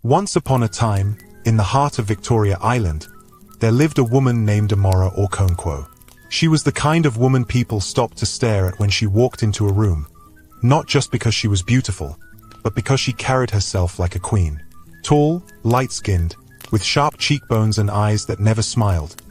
Once upon a time, in the heart of Victoria Island, there lived a woman named Amora Okonkwo. She was the kind of woman people stopped to stare at when she walked into a room, not just because she was beautiful, but because she carried herself like a queen. Tall, light-skinned, with sharp cheekbones and eyes that never smiled,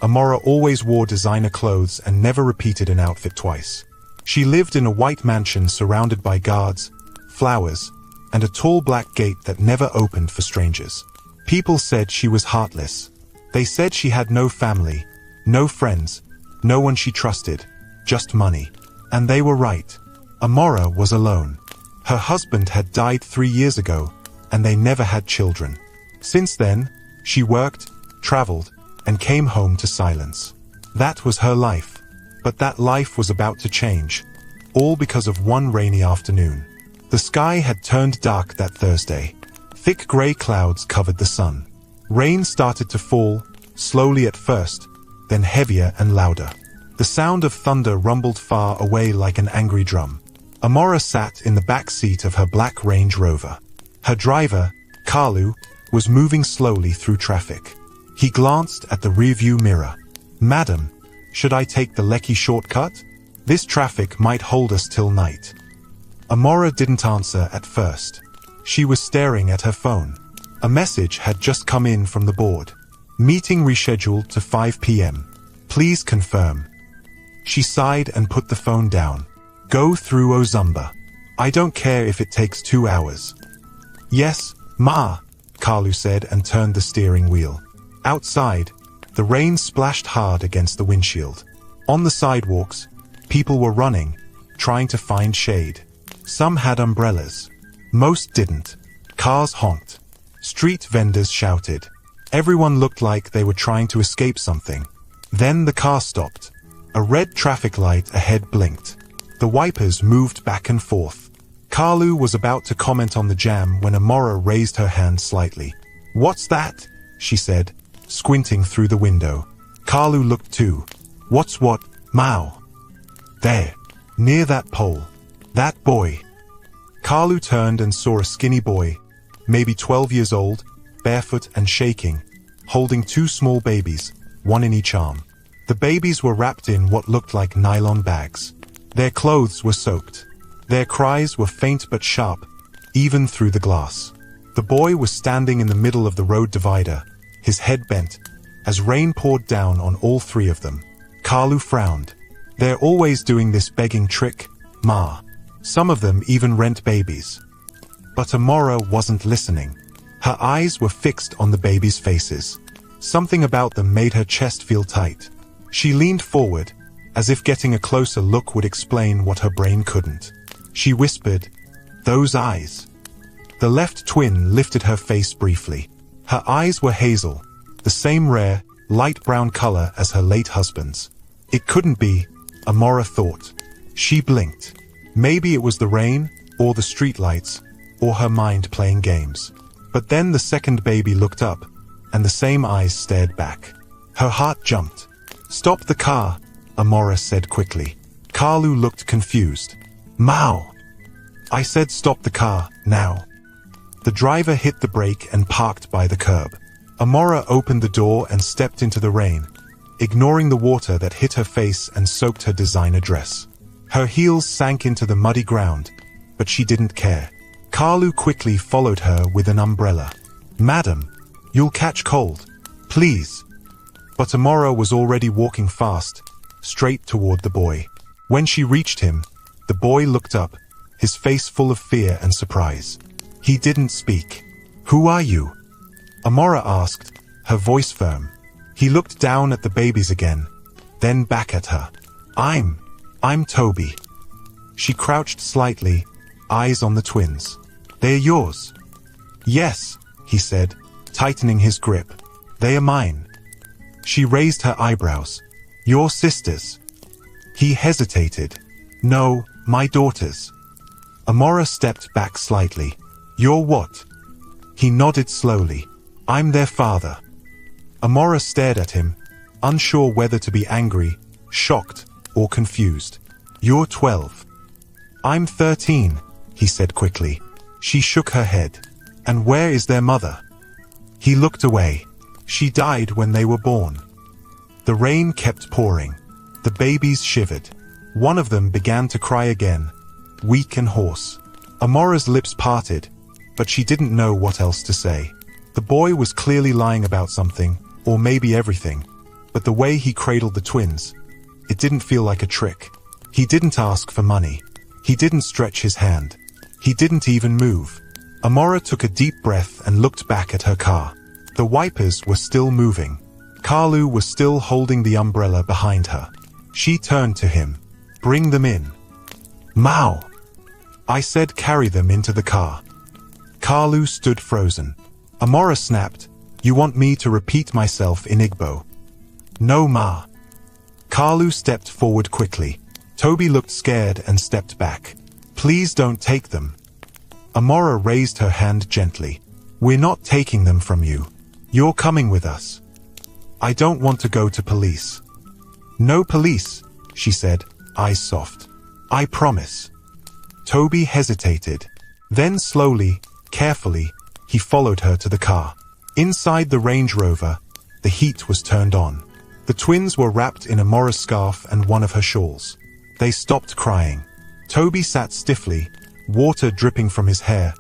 Amora always wore designer clothes and never repeated an outfit twice. She lived in a white mansion surrounded by guards, flowers, and a tall black gate that never opened for strangers. People said she was heartless. They said she had no family, no friends, no one she trusted, just money. And they were right. Amora was alone. Her husband had died 3 years ago, and they never had children. Since then, she worked, traveled, and came home to silence. That was her life. But that life was about to change, all because of one rainy afternoon. The sky had turned dark that Thursday. Thick gray clouds covered the sun. Rain started to fall, slowly at first, then heavier and louder. The sound of thunder rumbled far away like an angry drum. Amora sat in the back seat of her black Range Rover. Her driver, Kalu, was moving slowly through traffic. He glanced at the rearview mirror. "Madam, should I take the Lekki shortcut? This traffic might hold us till night." Amora didn't answer at first. She was staring at her phone. A message had just come in from the board. "Meeting rescheduled to 5 p.m. Please confirm." She sighed and put the phone down. "Go through Ozumba. I don't care if it takes 2 hours." "Yes, Ma," Kalu said and turned the steering wheel. Outside, the rain splashed hard against the windshield. On the sidewalks, people were running, trying to find shade. Some had umbrellas. Most didn't. Cars honked. Street vendors shouted. Everyone looked like they were trying to escape something. Then the car stopped. A red traffic light ahead blinked. The wipers moved back and forth. Kalu was about to comment on the jam when Amora raised her hand slightly. "What's that?" she said, squinting through the window. Kalu looked too. "What's what, Mao?" "There, near that pole. That boy." Kalu turned and saw a skinny boy, maybe 12 years old, barefoot and shaking, holding 2 small babies, one in each arm. The babies were wrapped in what looked like nylon bags. Their clothes were soaked. Their cries were faint but sharp, even through the glass. The boy was standing in the middle of the road divider, his head bent, as rain poured down on all 3 of them. Kalu frowned. "They're always doing this begging trick, Ma. Some of them even rent babies." But Amora wasn't listening. Her eyes were fixed on the babies' faces. Something about them made her chest feel tight. She leaned forward, as if getting a closer look would explain what her brain couldn't. She whispered, "Those eyes." The left twin lifted her face briefly. Her eyes were hazel, the same rare, light brown color as her late husband's. It couldn't be, Amora thought. She blinked. Maybe it was the rain, or the streetlights, or her mind playing games. But then the second baby looked up, and the same eyes stared back. Her heart jumped. "Stop the car," Amora said quickly. Kalu looked confused. "Mao! I said stop the car, now." The driver hit the brake and parked by the curb. Amora opened the door and stepped into the rain, ignoring the water that hit her face and soaked her designer dress. Her heels sank into the muddy ground, but she didn't care. Kalu quickly followed her with an umbrella. "Madam, you'll catch cold. Please." But Amora was already walking fast, straight toward the boy. When she reached him, the boy looked up, his face full of fear and surprise. He didn't speak. "Who are you?" Amora asked, her voice firm. He looked down at the babies again, then back at her. I'm Toby." She crouched slightly, eyes on the twins. "They're yours." "Yes," he said, tightening his grip. "They are mine." She raised her eyebrows. "Your sisters?" He hesitated. "No, my daughters." Amora stepped back slightly. "You're what?" He nodded slowly. "I'm their father." Amora stared at him, unsure whether to be angry, shocked, or confused. "You're 12. I'm 13, he said quickly. She shook her head. And where is their mother? He looked away. She died when they were born. The rain kept pouring. The babies shivered. One of them began to cry again, weak and hoarse. Amora's lips parted, but she didn't know what else to say. The boy was clearly lying about something, or maybe everything, but the way he cradled the twins, it didn't feel like a trick. He didn't ask for money. He didn't stretch his hand. He didn't even move. Amora took a deep breath and looked back at her car. The wipers were still moving. Kalu was still holding the umbrella behind her. She turned to him. Bring them in. Mao! I said carry them into the car. Kalu stood frozen. Amora snapped, You want me to repeat myself in Igbo? No, Ma. Kalu stepped forward quickly. Toby looked scared and stepped back. Please don't take them. Amora raised her hand gently. We're not taking them from you. You're coming with us. I don't want to go to police. No police, she said, eyes soft. I promise. Toby hesitated. Then slowly, carefully, he followed her to the car. Inside the Range Rover, the heat was turned on. The twins were wrapped in Amora's scarf and one of her shawls. They stopped crying. Toby sat stiffly, water dripping from his hair,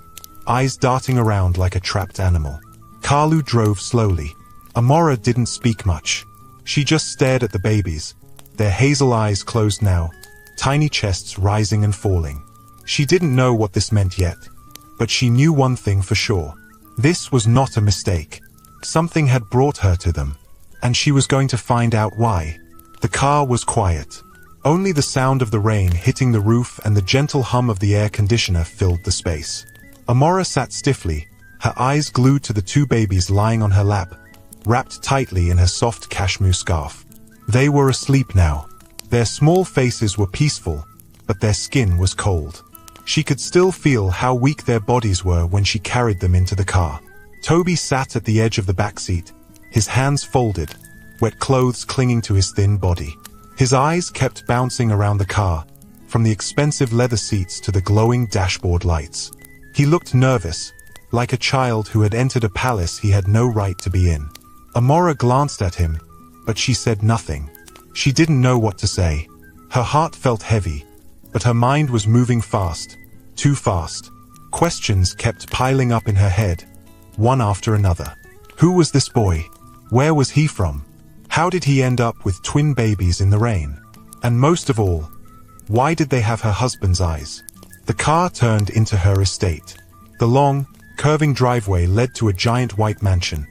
eyes darting around like a trapped animal. Kalu drove slowly. Amora didn't speak much. She just stared at the babies, their hazel eyes closed now, tiny chests rising and falling. She didn't know what this meant yet, but she knew one thing for sure. This was not a mistake. Something had brought her to them, and she was going to find out why. The car was quiet. Only the sound of the rain hitting the roof and the gentle hum of the air conditioner filled the space. Amora sat stiffly, her eyes glued to the two babies lying on her lap, wrapped tightly in her soft cashmere scarf. They were asleep now. Their small faces were peaceful, but their skin was cold. She could still feel how weak their bodies were when she carried them into the car. Toby sat at the edge of the back seat, his hands folded, wet clothes clinging to his thin body. His eyes kept bouncing around the car, from the expensive leather seats to the glowing dashboard lights. He looked nervous, like a child who had entered a palace he had no right to be in. Amora glanced at him, but she said nothing. She didn't know what to say. Her heart felt heavy, but her mind was moving fast, too fast. Questions kept piling up in her head, one after another. Who was this boy? Where was he from? How did he end up with twin babies in the rain? And most of all, why did they have her husband's eyes? The car turned into her estate. The long, curving driveway led to a giant white mansion,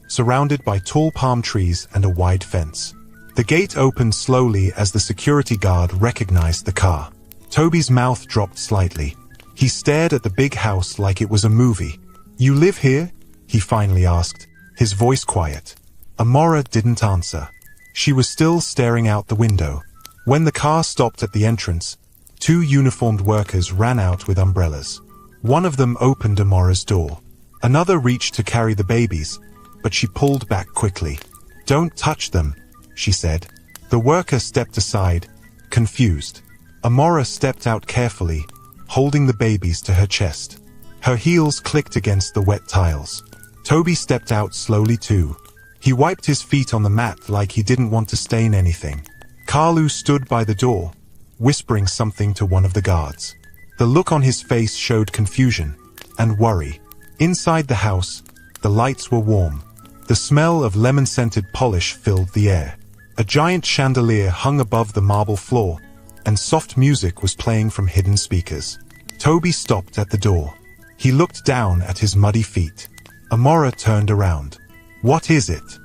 surrounded by tall palm trees and a wide fence. The gate opened slowly as the security guard recognized the car. Toby's mouth dropped slightly. He stared at the big house like it was a movie. You live here? He finally asked, his voice quiet. Amora didn't answer. She was still staring out the window. When the car stopped at the entrance, two uniformed workers ran out with umbrellas. One of them opened Amora's door. Another reached to carry the babies, but she pulled back quickly. Don't touch them, she said. The worker stepped aside, confused. Amora stepped out carefully, holding the babies to her chest. Her heels clicked against the wet tiles. Toby stepped out slowly too. He wiped his feet on the mat like he didn't want to stain anything. Kalu stood by the door, whispering something to one of the guards. The look on his face showed confusion and worry. Inside the house, the lights were warm. The smell of lemon-scented polish filled the air. A giant chandelier hung above the marble floor, and soft music was playing from hidden speakers. Toby stopped at the door. He looked down at his muddy feet. Amora turned around. What is it?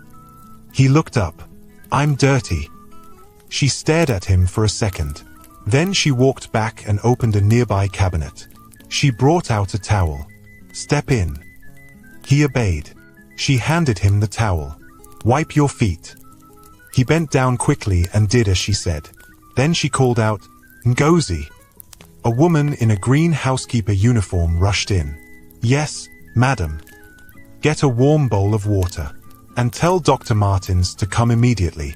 He looked up. I'm dirty. She stared at him for a second. Then she walked back and opened a nearby cabinet. She brought out a towel. Step in. He obeyed. She handed him the towel. Wipe your feet. He bent down quickly and did as she said. Then she called out, Ngozi. A woman in a green housekeeper uniform rushed in. Yes, madam. Get a warm bowl of water. And tell Dr. Martins to come immediately.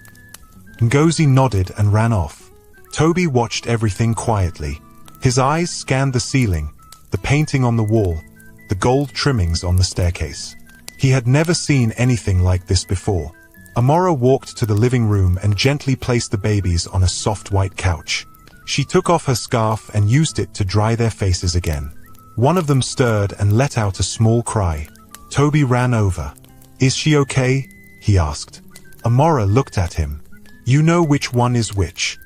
Ngozi nodded and ran off. Toby watched everything quietly. His eyes scanned the ceiling, the painting on the wall, the gold trimmings on the staircase. He had never seen anything like this before. Amora walked to the living room and gently placed the babies on a soft white couch. She took off her scarf and used it to dry their faces again. One of them stirred and let out a small cry. Toby ran over. "Is she okay?" he asked. Amora looked at him. "You know which one is which?"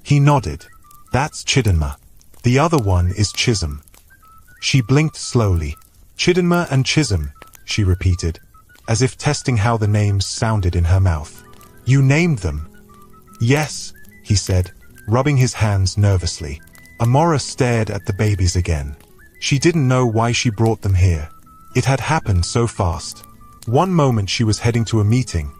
He nodded. "That's Chidinma. The other one is Chisholm." She blinked slowly. "Chidinma and Chisholm," she repeated, as if testing how the names sounded in her mouth. "You named them?" "Yes," he said, rubbing his hands nervously. Amora stared at the babies again. She didn't know why she brought them here. It had happened so fast. One moment she was heading to a meeting.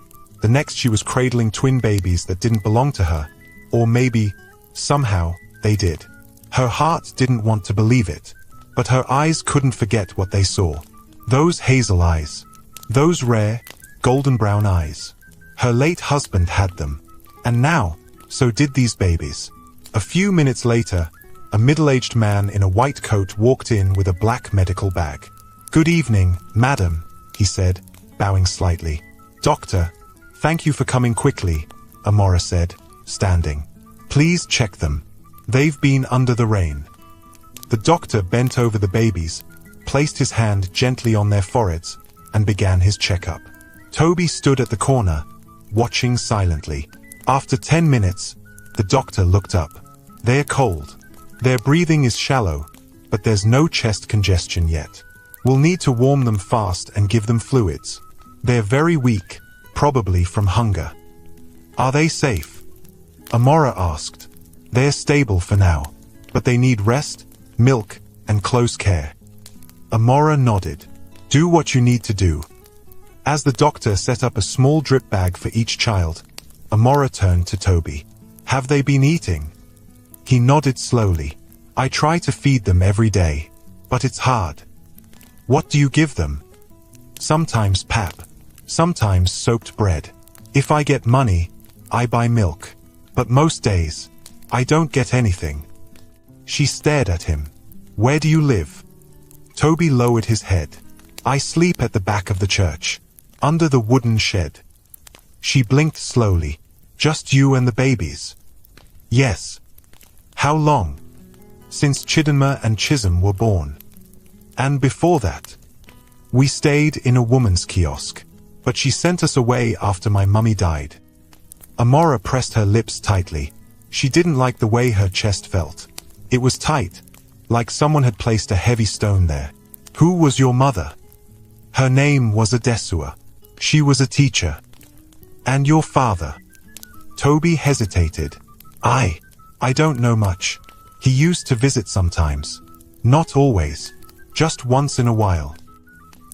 The next she was cradling twin babies that didn't belong to her. Or maybe, somehow, they did. Her heart didn't want to believe it. But her eyes couldn't forget what they saw. Those hazel eyes. Those rare, golden brown eyes. Her late husband had them. And now, so did these babies. A few minutes later, a middle-aged man in a white coat walked in with a black medical bag. "Good evening, madam," he said, bowing slightly. "Doctor, thank you for coming quickly," Amora said, standing. "Please check them. They've been under the rain." The doctor bent over the babies, placed his hand gently on their foreheads, and began his checkup. Toby stood at the corner, watching silently. After 10 minutes, the doctor looked up. "They're cold. Their breathing is shallow, but there's no chest congestion yet. We'll need to warm them fast and give them fluids. They're very weak, probably from hunger." "Are they safe?" Amora asked. "They're stable for now, but they need rest, milk, and close care." Amora nodded. "Do what you need to do." As the doctor set up a small drip bag for each child, Amora turned to Toby. "Have they been eating?" He nodded slowly. "I try to feed them every day, but it's hard." "What do you give them?" "Sometimes pap. Sometimes soaked bread. If I get money, I buy milk. But most days, I don't get anything." She stared at him. "Where do you live?" Toby lowered his head. "I sleep at the back of the church, under the wooden shed." She blinked slowly. "Just you and the babies?" "Yes." "How long?" "Since Chidinma and Chisholm were born." "And before that?" "We stayed in a woman's kiosk, but she sent us away after my mummy died." Amora pressed her lips tightly. She didn't like the way her chest felt. It was tight, like someone had placed a heavy stone there. "Who was your mother?" "Her name was Adesua. She was a teacher." "And your father?" Toby hesitated. I don't know much. He used to visit sometimes. Not always. Just once in a while."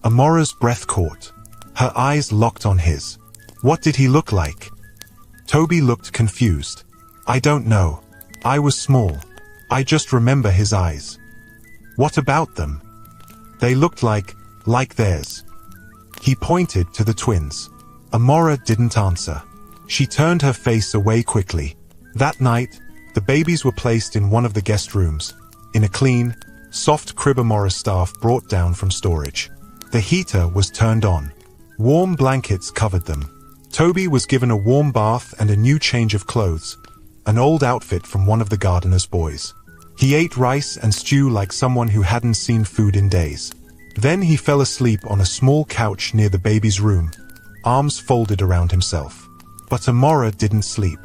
Amora's breath caught. Her eyes locked on his. "What did he look like?" Toby looked confused. "I don't know. I was small. I just remember his eyes." "What about them?" "They looked like theirs." He pointed to the twins. Amora didn't answer. She turned her face away quickly. That night, the babies were placed in one of the guest rooms, in a clean, soft crib Amora's staff brought down from storage. The heater was turned on. Warm blankets covered them. Toby was given a warm bath and a new change of clothes, an old outfit from one of the gardener's boys. He ate rice and stew like someone who hadn't seen food in days. Then he fell asleep on a small couch near the baby's room, arms folded around himself. But Amora didn't sleep.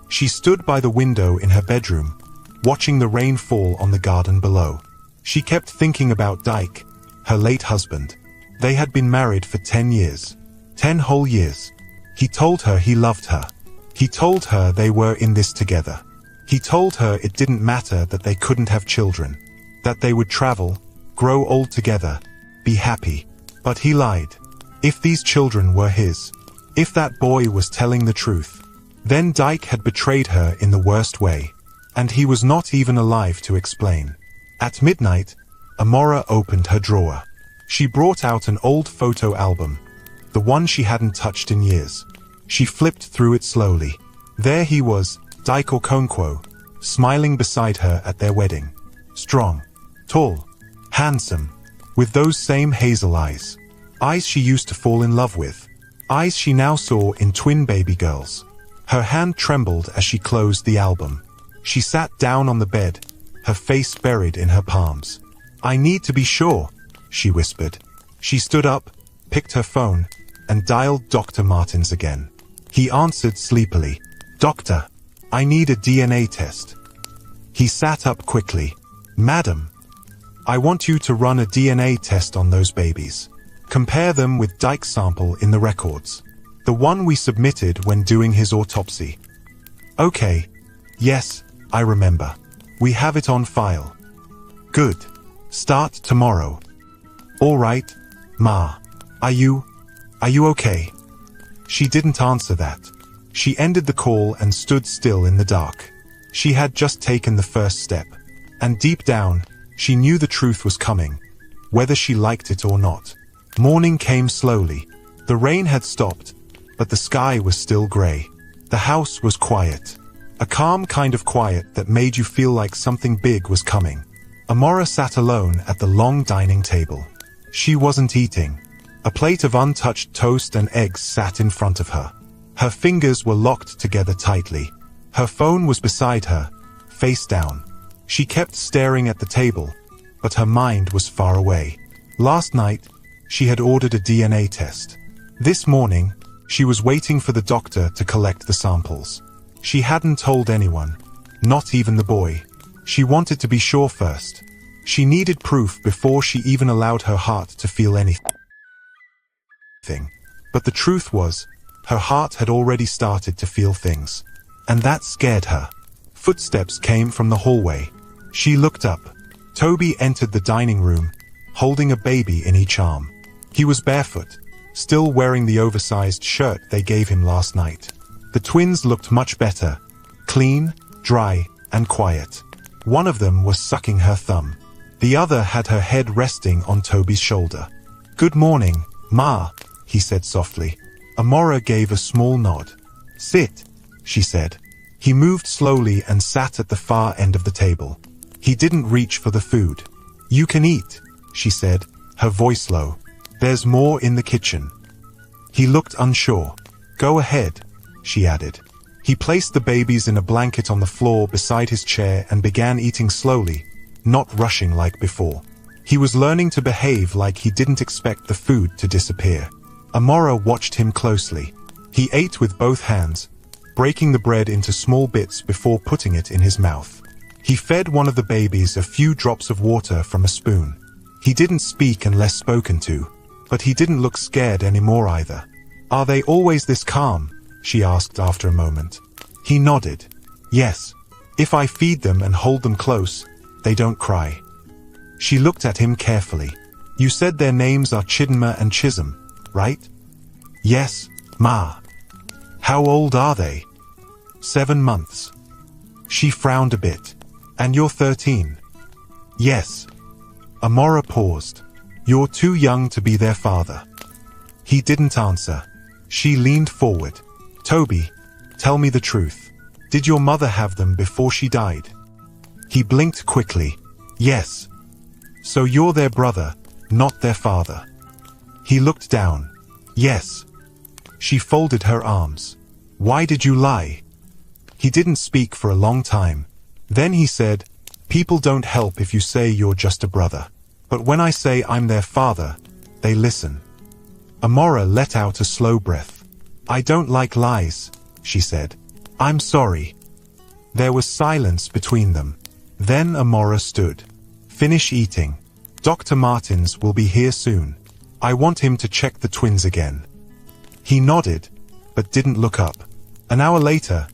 She stood by the window in her bedroom, watching the rain fall on the garden below. She kept thinking about Dyke, her late husband. They had been married for 10 years. 10 whole years. He told her he loved her. He told her they were in this together. He told her it didn't matter that they couldn't have children, that they would travel, grow old together, be happy. But he lied. If these children were his, if that boy was telling the truth, then Dyke had betrayed her in the worst way, and he was not even alive to explain. At midnight, Amora opened her drawer. She brought out an old photo album, the one she hadn't touched in years. She flipped through it slowly. There he was, Dyke Okonkwo, smiling beside her at their wedding. Strong, tall, handsome, with those same hazel eyes. Eyes she used to fall in love with. Eyes she now saw in twin baby girls. Her hand trembled as she closed the album. She sat down on the bed, her face buried in her palms. "I need to be sure," she whispered. She stood up, picked her phone, and dialed Dr. Martins again. He answered sleepily. "Doctor, I need a DNA test." He sat up quickly. "Madam, I want you to run a DNA test on those babies. Compare them with Dyke's sample in the records. The one we submitted when doing his autopsy." "Okay. Yes, I remember. We have it on file." "Good. Start tomorrow." "All right, Ma. Are you okay?" She didn't answer that. She ended the call and stood still in the dark. She had just taken the first step. And deep down, she knew the truth was coming, whether she liked it or not. Morning came slowly. The rain had stopped, but the sky was still gray. The house was quiet. A calm kind of quiet that made you feel like something big was coming. Amora sat alone at the long dining table. She wasn't eating. A plate of untouched toast and eggs sat in front of her. Her fingers were locked together tightly. Her phone was beside her, face down. She kept staring at the table, but her mind was far away. Last night, she had ordered a DNA test. This morning, she was waiting for the doctor to collect the samples. She hadn't told anyone, not even the boy. She wanted to be sure first. She needed proof before she even allowed her heart to feel anything. But the truth was, her heart had already started to feel things. And that scared her. Footsteps came from the hallway. She looked up. Toby entered the dining room, holding a baby in each arm. He was barefoot, still wearing the oversized shirt they gave him last night. The twins looked much better, clean, dry, and quiet. One of them was sucking her thumb. The other had her head resting on Toby's shoulder. "Good morning, Ma," he said softly. Amora gave a small nod. "Sit," she said. He moved slowly and sat at the far end of the table. He didn't reach for the food. "You can eat," she said, her voice low. "There's more in the kitchen." He looked unsure. "Go ahead," she added. He placed the babies in a blanket on the floor beside his chair and began eating slowly, not rushing like before. He was learning to behave like he didn't expect the food to disappear. Amora watched him closely. He ate with both hands, breaking the bread into small bits before putting it in his mouth. He fed one of the babies a few drops of water from a spoon. He didn't speak unless spoken to, but he didn't look scared anymore either. "Are they always this calm?" she asked after a moment. He nodded. "Yes. If I feed them and hold them close, they don't cry." She looked at him carefully. "You said their names are Chidinma and Chisholm, right?" "Yes, Ma." "How old are they?" 7 months. She frowned a bit. "And you're 13? "Yes." Amora paused. "You're too young to be their father." He didn't answer. She leaned forward. "Toby, tell me the truth. Did your mother have them before she died?" He blinked quickly. "Yes." "So you're their brother, not their father?" He looked down. "Yes." She folded her arms. "Why did you lie?" He didn't speak for a long time. Then he said, "People don't help if you say you're just a brother. But when I say I'm their father, they listen." Amora let out a slow breath. "I don't like lies," she said. "I'm sorry." There was silence between them. Then Amora stood. "Finish eating. Dr. Martins will be here soon. I want him to check the twins again." He nodded, but didn't look up. An hour later,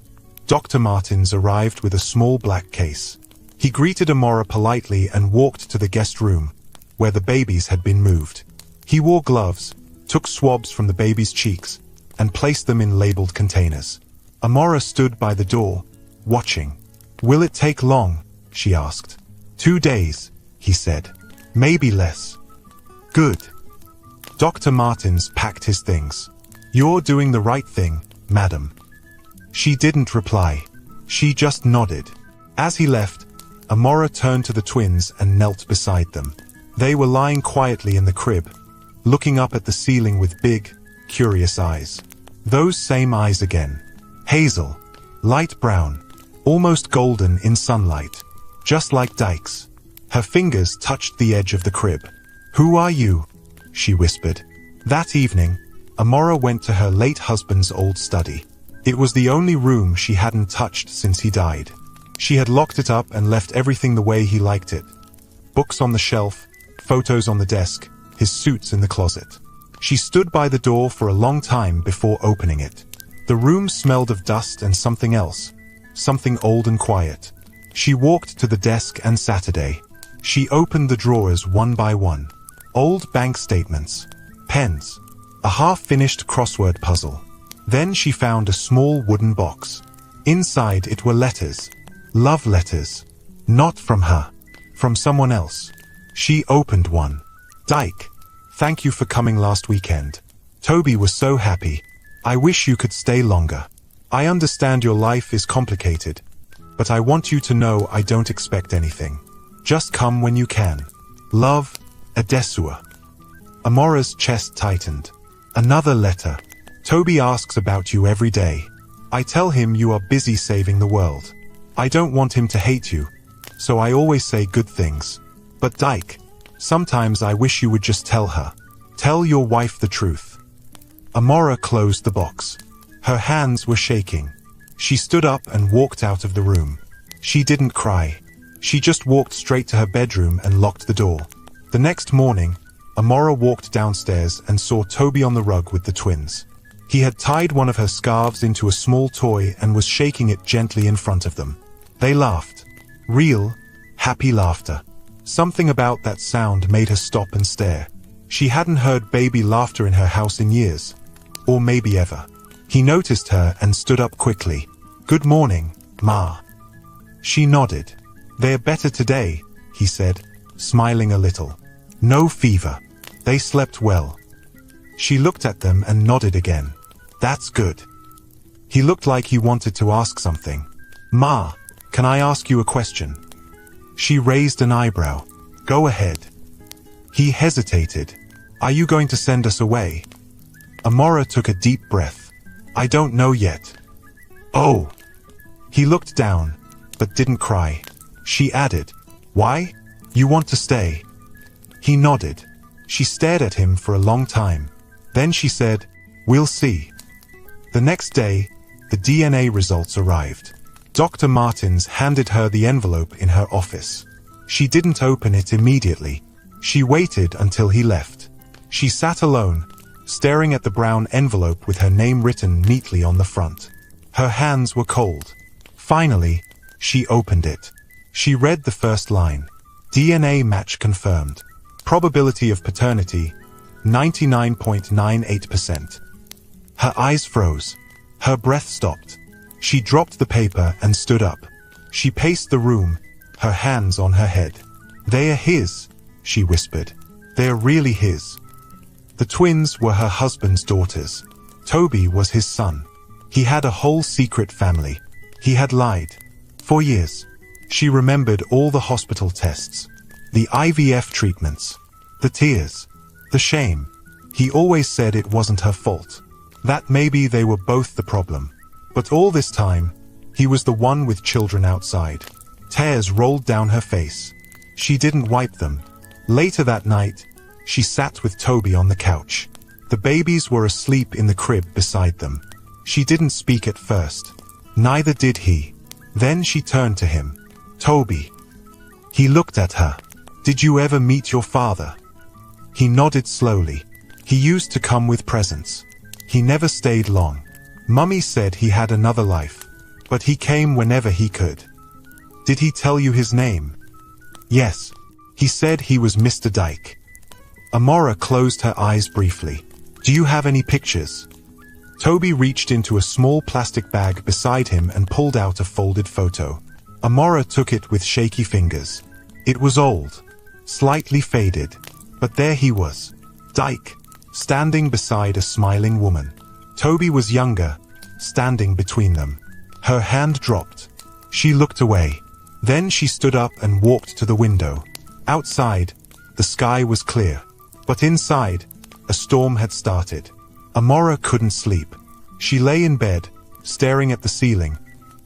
Dr. Martins arrived with a small black case. He greeted Amora politely and walked to the guest room, where the babies had been moved. He wore gloves, took swabs from the babies' cheeks, and placed them in labeled containers. Amora stood by the door, watching. "Will it take long?" she asked. 2 days, he said. "Maybe less." "Good." Dr. Martins packed his things. "You're doing the right thing, madam." She didn't reply. She just nodded. As he left, Amora turned to the twins and knelt beside them. They were lying quietly in the crib, looking up at the ceiling with big, curious eyes. Those same eyes again. Hazel. Light brown. Almost golden in sunlight. Just like Dyke's. Her fingers touched the edge of the crib. "Who are you?" she whispered. That evening, Amora went to her late husband's old study. It was the only room she hadn't touched since he died. She had locked it up and left everything the way he liked it. Books on the shelf, photos on the desk, his suits in the closet. She stood by the door for a long time before opening it. The room smelled of dust and something else. Something old and quiet. She walked to the desk and Saturday. She opened the drawers one by one. Old bank statements. Pens. A half-finished crossword puzzle. Then she found a small wooden box. Inside it were letters. Love letters. Not from her. From someone else. She opened one. "Dyke, thank you for coming last weekend. Toby was so happy. I wish you could stay longer. I understand your life is complicated, but I want you to know I don't expect anything. Just come when you can. Love, Adesua." Amora's chest tightened. Another letter. "Toby asks about you every day. I tell him you are busy saving the world. I don't want him to hate you, so I always say good things. But Dyke, sometimes I wish you would just tell her. Tell your wife the truth." Amora closed the box. Her hands were shaking. She stood up and walked out of the room. She didn't cry. She just walked straight to her bedroom and locked the door. The next morning, Amora walked downstairs and saw Toby on the rug with the twins. He had tied one of her scarves into a small toy and was shaking it gently in front of them. They laughed. Real, happy laughter. Something about that sound made her stop and stare. She hadn't heard baby laughter in her house in years. Or maybe ever. He noticed her and stood up quickly. "Good morning, Ma." She nodded. "They're better today," he said, smiling a little. "No fever. They slept well." She looked at them and nodded again. "That's good." He looked like he wanted to ask something. "Ma, can I ask you a question?" She raised an eyebrow. "Go ahead." He hesitated. "Are you going to send us away?" Amora took a deep breath. "I don't know yet." "Oh." He looked down, but didn't cry. She added, "Why? You want to stay?" He nodded. She stared at him for a long time. Then she said, "We'll see." The next day, the DNA results arrived. Dr. Martins handed her the envelope in her office. She didn't open it immediately. She waited until he left. She sat alone, staring at the brown envelope with her name written neatly on the front. Her hands were cold. Finally, she opened it. She read the first line. DNA match confirmed. Probability of paternity, 99.98%. Her eyes froze. Her breath stopped. She dropped the paper and stood up. She paced the room, her hands on her head. "They are his," she whispered. "They are really his." The twins were her husband's daughters. Toby was his son. He had a whole secret family. He had lied. For years. She remembered all the hospital tests. The IVF treatments. The tears. The shame. He always said it wasn't her fault. That maybe they were both the problem. But all this time, he was the one with children outside. Tears rolled down her face. She didn't wipe them. Later that night, she sat with Toby on the couch. The babies were asleep in the crib beside them. She didn't speak at first. Neither did he. Then she turned to him. "Toby." He looked at her. "Did you ever meet your father?" He nodded slowly. "He used to come with presents. He never stayed long. Mummy said he had another life, but he came whenever he could." "Did he tell you his name?" "Yes. He said he was Mr. Dyke." Amora closed her eyes briefly. "Do you have any pictures?" Toby reached into a small plastic bag beside him and pulled out a folded photo. Amora took it with shaky fingers. It was old, slightly faded, but there he was, Dyke, standing beside a smiling woman. Toby was younger, standing between them. Her hand dropped. She looked away. Then she stood up and walked to the window. Outside, The sky was clear. But inside, a storm had started. Amora couldn't sleep. She lay in bed, staring at the ceiling,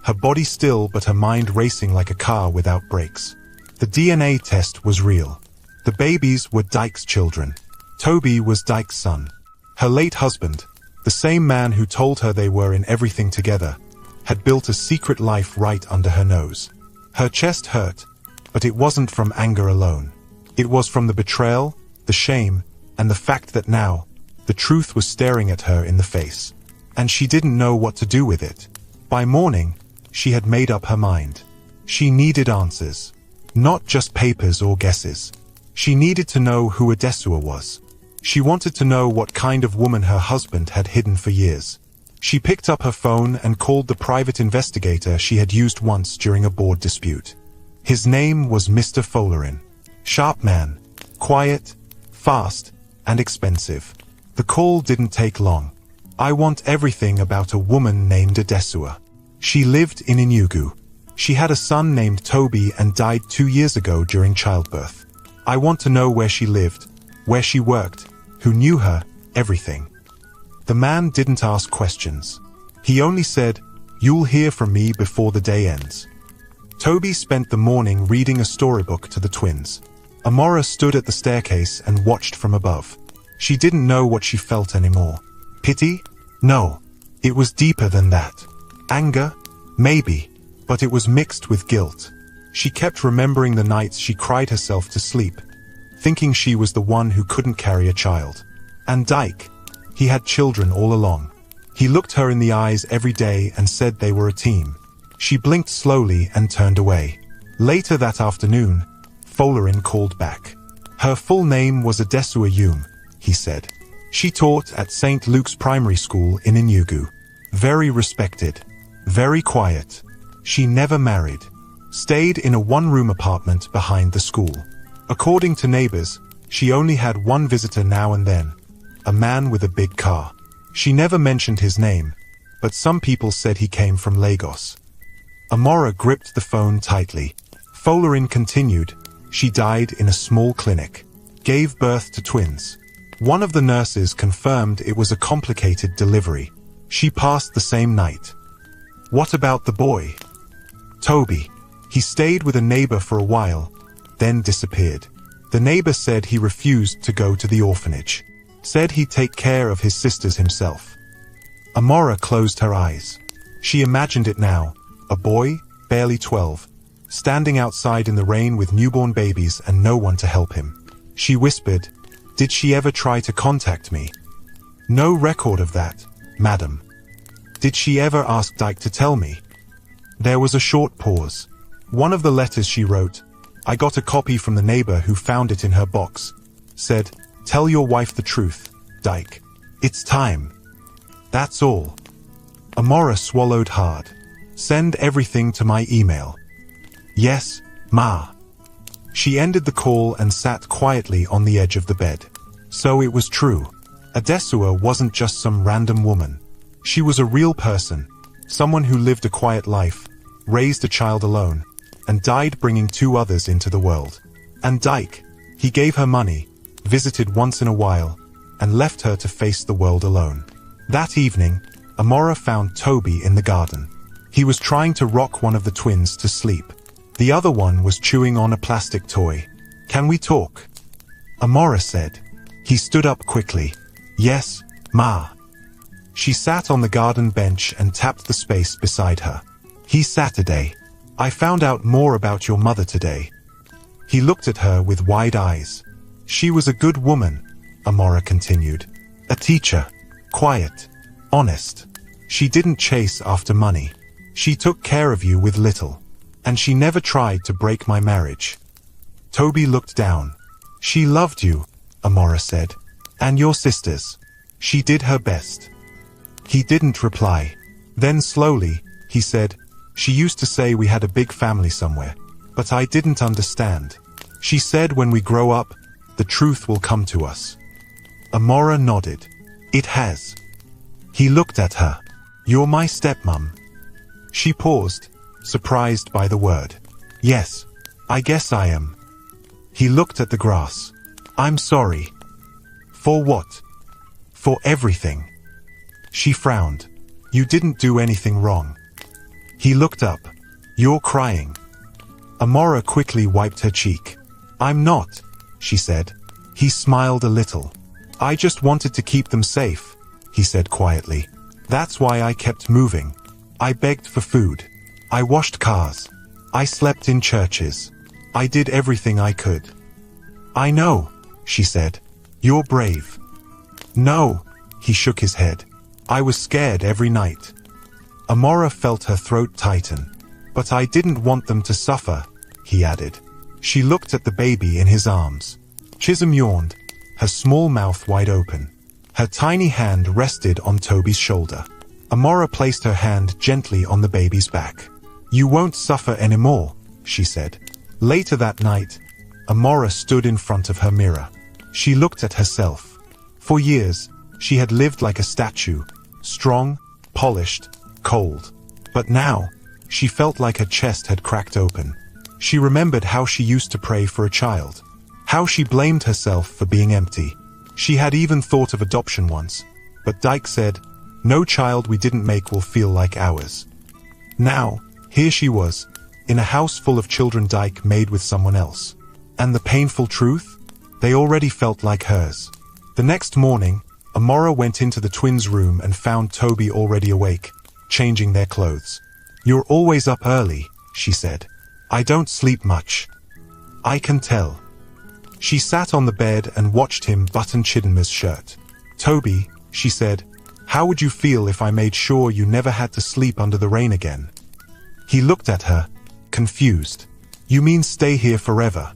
her body still but her mind racing like a car without brakes. The DNA test was real. The babies were Dyke's children. Toby was Dyke's son. Her late husband, the same man who told her they were in everything together, had built a secret life right under her nose. Her chest hurt, but it wasn't from anger alone. It was from the betrayal, the shame, and the fact that now, the truth was staring at her in the face. And she didn't know what to do with it. By morning, she had made up her mind. She needed answers. Not just papers or guesses. She needed to know who Adesua was. She wanted to know what kind of woman her husband had hidden for years. She picked up her phone and called the private investigator she had used once during a board dispute. His name was Mr. Folarin. Sharp man. Quiet, fast, and expensive. The call didn't take long. I want everything about a woman named Adesua. She lived in Inugu. She had a son named Toby and died 2 years ago during childbirth. I want to know where she lived, where she worked, who knew her, everything. The man didn't ask questions. He only said, "You'll hear from me before the day ends." Toby spent the morning reading a storybook to the twins. Amora stood at the staircase and watched from above. She didn't know what she felt anymore. Pity? No. It was deeper than that. Anger? Maybe. But it was mixed with guilt. She kept remembering the nights she cried herself to sleep, thinking she was the one who couldn't carry a child. And Dyke, he had children all along. He looked her in the eyes every day and said they were a team. She blinked slowly and turned away. Later that afternoon, Folarin called back. Her full name was Adesua Yume, he said. She taught at St. Luke's Primary School in Inugu. Very respected. Very quiet. She never married. Stayed in a one-room apartment behind the school. According to neighbors, she only had one visitor now and then. A man with a big car. She never mentioned his name, but some people said he came from Lagos. Amora gripped the phone tightly. Folarin continued. She died in a small clinic. Gave birth to twins. One of the nurses confirmed it was a complicated delivery. She passed the same night. What about the boy? Toby. He stayed with a neighbor for a while, then disappeared. The neighbor said he refused to go to the orphanage. Said he'd take care of his sisters himself. Amora closed her eyes. She imagined it now. A boy, barely 12, standing outside in the rain with newborn babies and no one to help him. She whispered, "Did she ever try to contact me?" "No record of that, madam." "Did she ever ask Dyke to tell me?" There was a short pause. One of the letters she wrote, I got a copy from the neighbor who found it in her box, said, "Tell your wife the truth, Dyke. It's time." That's all. Amora swallowed hard. "Send everything to my email." "Yes, Ma." She ended the call and sat quietly on the edge of the bed. So it was true. Adesua wasn't just some random woman. She was a real person, someone who lived a quiet life, raised a child alone, and died bringing 2 others into the world. And Dyke, he gave her money, visited once in a while, and left her to face the world alone. That evening, Amora found Toby in the garden. He was trying to rock one of the twins to sleep. The other one was chewing on a plastic toy. "Can we talk?" Amora said. He stood up quickly. "Yes, Ma." She sat on the garden bench and tapped the space beside her. "He's Saturday. I found out more about your mother today." He looked at her with wide eyes. "She was a good woman," Amora continued. "A teacher. Quiet. Honest. She didn't chase after money. She took care of you with little. And she never tried to break my marriage." Toby looked down. "She loved you," Amora said. "And your sisters. She did her best." He didn't reply. Then slowly, he said, "She used to say we had a big family somewhere, but I didn't understand. She said when we grow up, the truth will come to us." Amora nodded. "It has." He looked at her. "You're my stepmom." She paused, surprised by the word. "Yes, I guess I am." He looked at the grass. I'm sorry. For what? For everything. She frowned. You didn't do anything wrong. He looked up. You're crying. Amora quickly wiped her cheek. I'm not, she said. He smiled a little. I just wanted to keep them safe, he said quietly. That's why I kept moving. I begged for food. I washed cars. I slept in churches. I did everything I could. I know, she said. You're brave. No, he shook his head. I was scared every night. Amora felt her throat tighten. But I didn't want them to suffer, he added. She looked at the baby in his arms. Chisholm yawned, her small mouth wide open. Her tiny hand rested on Toby's shoulder. Amora placed her hand gently on the baby's back. You won't suffer anymore, she said. Later that night, Amora stood in front of her mirror. She looked at herself. For years, she had lived like a statue, strong, polished, cold. But now, she felt like her chest had cracked open. She remembered how she used to pray for a child. How she blamed herself for being empty. She had even thought of adoption once. But Dyke said, no child we didn't make will feel like ours. Now, here she was, in a house full of children Dyke made with someone else. And the painful truth? They already felt like hers. The next morning, Amora went into the twins' room and found Toby already awake, changing their clothes. You're always up early, she said. I don't sleep much. I can tell. She sat on the bed and watched him button Chidinma's shirt. Toby, she said, how would you feel if I made sure you never had to sleep under the rain again? He looked at her, confused. You mean stay here forever?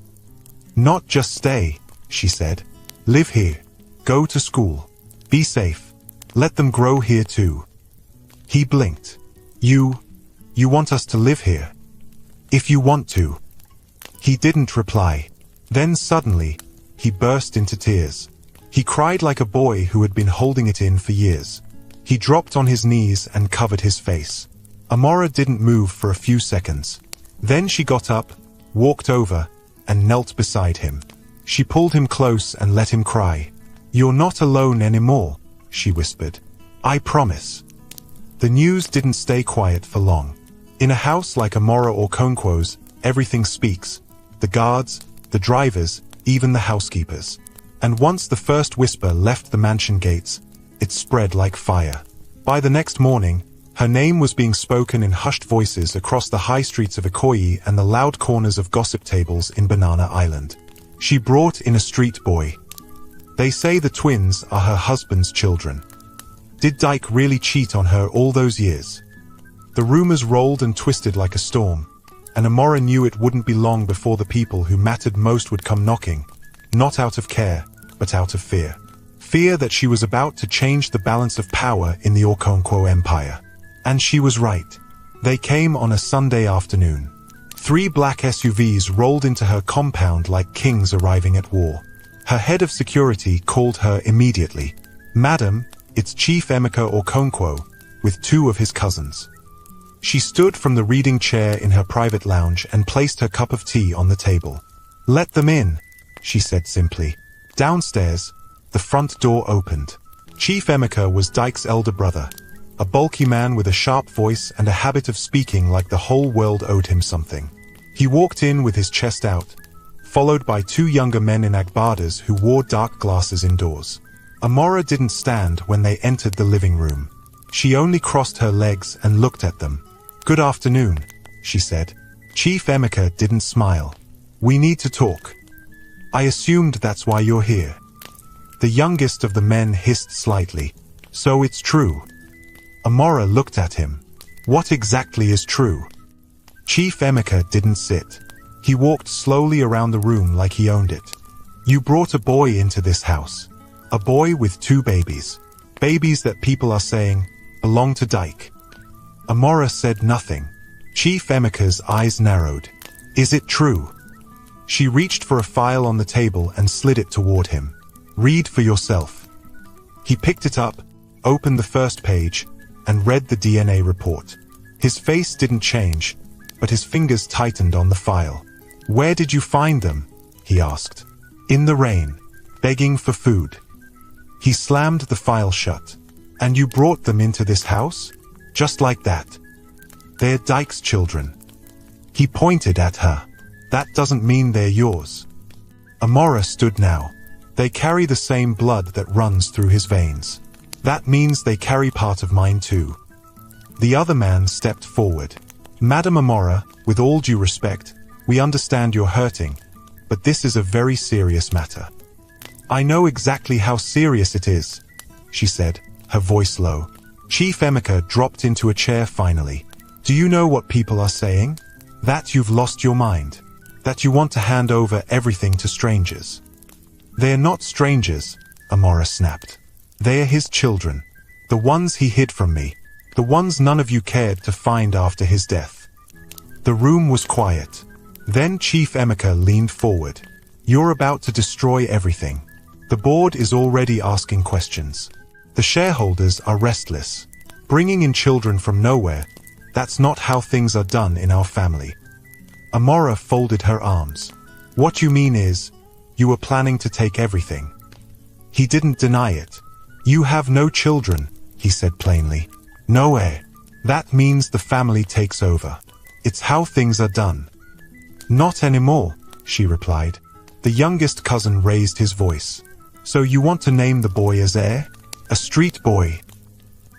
Not just stay, she said. Live here. Go to school. Be safe. Let them grow here too. He blinked. You want us to live here? If you want to. He didn't reply. Then suddenly, he burst into tears. He cried like a boy who had been holding it in for years. He dropped on his knees and covered his face. Amora didn't move for a few seconds. Then she got up, walked over, and knelt beside him. She pulled him close and let him cry. You're not alone anymore, she whispered. I promise. The news didn't stay quiet for long. In a house like Amora or Okonkwo's, everything speaks. The guards, the drivers, even the housekeepers. And once the first whisper left the mansion gates, it spread like fire. By the next morning, her name was being spoken in hushed voices across the high streets of Ikoyi and the loud corners of gossip tables in Banana Island. She brought in a street boy. They say the twins are her husband's children. Did Dyke really cheat on her all those years? The rumors rolled and twisted like a storm, and Amora knew it wouldn't be long before the people who mattered most would come knocking, not out of care, but out of fear. Fear that she was about to change the balance of power in the Okonkwo Empire. And she was right. They came on a Sunday afternoon. 3 black SUVs rolled into her compound like kings arriving at war. Her head of security called her immediately. Madam, it's Chief Emeka Okonkwo, with 2 of his cousins. She stood from the reading chair in her private lounge and placed her cup of tea on the table. Let them in, she said simply. Downstairs, the front door opened. Chief Emeka was Dyke's elder brother, a bulky man with a sharp voice and a habit of speaking like the whole world owed him something. He walked in with his chest out, followed by 2 younger men in agbadas who wore dark glasses indoors. Amora didn't stand when they entered the living room. She only crossed her legs and looked at them. Good afternoon, she said. Chief Emeka didn't smile. We need to talk. I assumed that's why you're here. The youngest of the men hissed slightly. So it's true. Amora looked at him. What exactly is true? Chief Emeka didn't sit. He walked slowly around the room like he owned it. You brought a boy into this house. A boy with 2 babies. Babies that people are saying belong to Dyke. Amora said nothing. Chief Emeka's eyes narrowed. Is it true? She reached for a file on the table and slid it toward him. Read for yourself. He picked it up, opened the first page, and read the DNA report. His face didn't change, but his fingers tightened on the file. Where did you find them? He asked. In the rain. begging for food. He slammed the file shut. And you brought them into this house? Just like that? They're Dyke's children. He pointed at her. That doesn't mean they're yours. Amora stood now. They carry the same blood that runs through his veins. That means they carry part of mine too. The other man stepped forward. Madam Amora, with all due respect, we understand you're hurting, but this is a very serious matter. I know exactly how serious it is, she said, her voice low. Chief Emeka dropped into a chair finally. Do you know what people are saying? That you've lost your mind. That you want to hand over everything to strangers. They're not strangers, Amora snapped. They're his children. The ones he hid from me. The ones none of you cared to find after his death. The room was quiet. Then Chief Emeka leaned forward. You're about to destroy everything. The board is already asking questions. The shareholders are restless. Bringing in children from nowhere, that's not how things are done in our family. Amora folded her arms. What you mean is, you were planning to take everything. He didn't deny it. You have no children, he said plainly. No heir. That means the family takes over. It's how things are done. Not anymore, she replied. The youngest cousin raised his voice. So you want to name the boy as heir? A street boy.